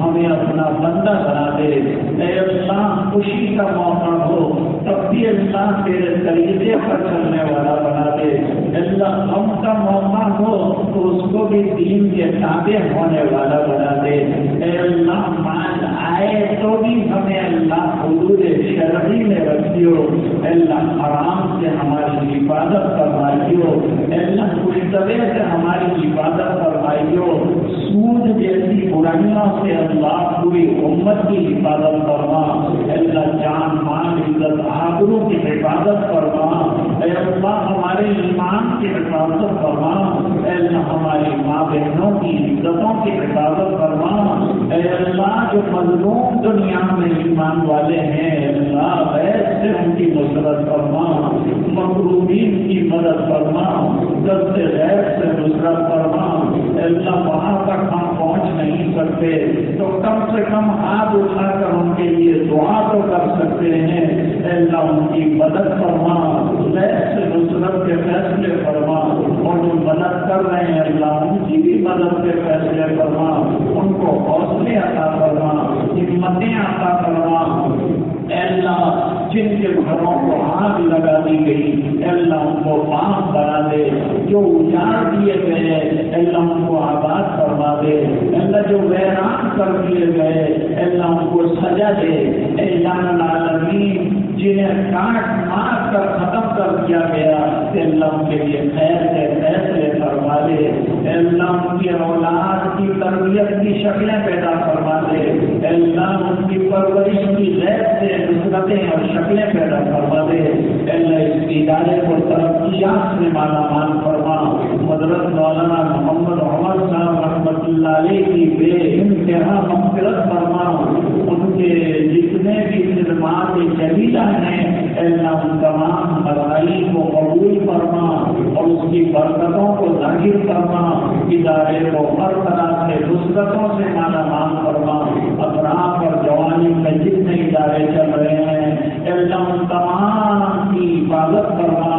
ہمیں اپنا بندہ بنا دے، اے اللہ خوشی کا موقع ہو تب بھی اللہ تیرے طریقے پر چلنے والا بنا دے، اللہ غم کا موقع ہو تو اس کو بھی دین کے تابع ہونے والا بنا دے، اے اللہ مان آئے تو بھی ہمیں اللہ حدود شرعی میں رکھیو، اے اللہ حرام سے ہماری حفاظت فرمائیو، اے اللہ مشتبہ سے ہماری حفاظت فرمائیو، سود جیسی برائیوں سے اللہ پوری امت کی حفاظت فرما، اے اللہ جان مال عزت آبرو کی حفاظت فرما، اے اللہ ہمارے ایمان کی حفاظت فرما، اے اللہ ہماری ماں بہنوں کی عزتوں کی حفاظت فرما، اے اللہ جو مظلوم دنیا میں ایمان والے ہیں اے اللہ غیر سے ان کی نصرت فرما، مغروبین کی مدد فرما، دست غیر سے نصرت فرما، اے اللہ وہاں تک ہم پہنچ نہیں سکتے تو کم سے کم ہاتھ اٹھا کر ان کے لیے دعا تو کر سکتے ہیں، اے اللہ ان کی مدد فرما، غیر سے نصرت کے فیصلے فرما، اور جو مدد کر رہے ہیں اللہ ان کی بھی مدد کے فیصلے فرما، ان کو حوصلے عطا فرما، ہمتیں عطا فرما، اے اللہ جن کے گھروں کو آگ لگا دی گئی اے اللہ ان کو پاک بنا دے، جو اجاڑ دیے گئے اے اللہ ان کو آباد فرما دے، اے اللہ جو ویران کر دیے گئے اے اللہ ان کو سزا دے، اے اللہ العالمین جنہیں کاٹ مار کر ختم کر دیا گیا اے اللہ ان کے لیے خیر کے فیصلے فرما دے، اے اللہ ان کی اولاد کی تربیت کی شکلیں پیدا فرما دے، اے اللہ ان کی پرورش کی غیر سے نصرتیں اور شکلیں پیدا فرما دے، اے اللہ اس ادارے کو ترقیات سے مالا مال فرما، حضرت مولانا محمد عمر صاحب رحمۃ اللہ علیہ کی بے انتہا مغفرت فرما، ان کے جتنے بھی خدمات جلیلہ ہیں اے اللہ ان تمام مرائی کو قبول فرما اور اس کی برکتوں کو ظاہر فرما، ادارے کو ہر طرح سے نصرتوں سے مالا مال فرما، اطراف اور جوانی میں جتنے ادارے چل رہے ہیں اے اللہ ان تمام کی حفاظت فرما،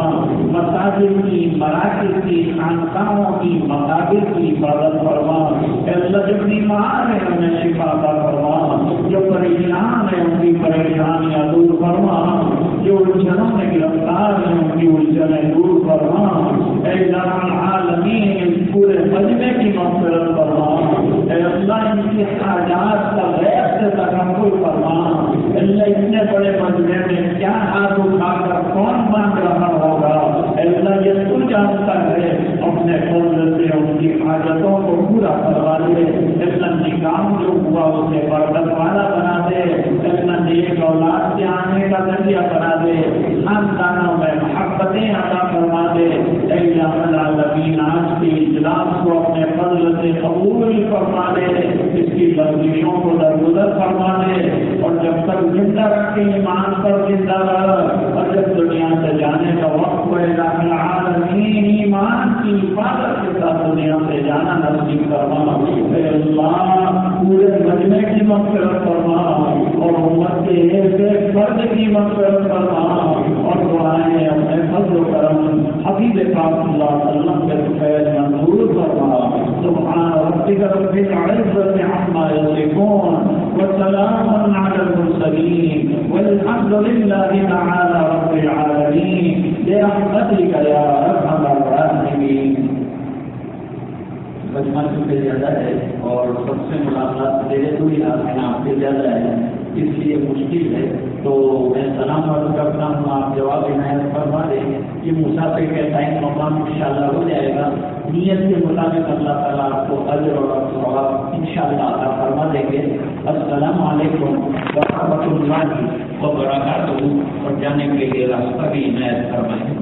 مساجد کی، مراکز کی، خانقاہوں کی، مقابر کی حفاظت فرما، اے اللہ جو بیمار ہے انہیں شفا عطا فرما، جو پریشان ہے ان کی پریشانیاں دور فرما، جو الجھنوں میں گرفتار ہیں ان کی الجھنیں دور فرما، اے اللہ العالمین پورے مجمع کی مغفرت فرما، اے اللہ ان کی حاجات کا غیر سے تکفل فرما، اے اللہ اتنے بڑے مجمع میں کیا ہاتھ اٹھا کر کون مانگ رہا ہوگا اے اللہ یہ تو جانتا ہے، اپنے فضل سے ان کی حاجتوں کو پورا کروا دے، اے اللہ نکام جو ہوا اسے برکت والا بنا دے، اے اللہ نیک اولاد کے آنے کا ذریعہ بنا دے، خاندانوں میں محبتیں عطا فرما دے، اے اللہ العالمین آج کے اجلاس کو اپنے فضل سے قبول فرما دے، اس کی بندشوں کو درگزر فرما دے، اور جب تک زندہ رکھ کے ایمان پر زندہ رہ، اور جب دنیا سے جانے کا وقت ہوئے العالمین ایمان کی حفاظت کے ساتھ دنیا سے جانا نصیب فرما، اے اللہ پورے مجمع کی مغفرت فرما اور امت کے ایک ایک فرد کی مغفرت فرما، اور دعائیں اپنے فضل و کرم حبیب پاک صلی اللہ علیہ وسلم کے فیض منظور فرما، سبحان ربک رب العزت عما یصفون وسلام علی المرسلین والحمد للہ تعالی رب العالمین برحمتک یا ارحم الراحمین۔ بچپن سے زیادہ ہے اور سب سے ملاقات میرے تو ہی آپ ہیں، آپ سے زیادہ ہے، اس لیے مشکل ہے، تو میں سلام عرض کرتا ہوں، آپ جواب عنایت فرما دیں، یہ مسافر کے ٹائم مقام انشاءاللہ ہو جائے گا، نیت کے مطابق اللہ تعالیٰ آپ کو اجر اور ثواب انشاءاللہ عطا فرما دیں گے۔ السلام علیکم ورحمۃ اللہ وبرکاتہ، اور جانے کے لیے راستہ بھی عنایت فرمائیں۔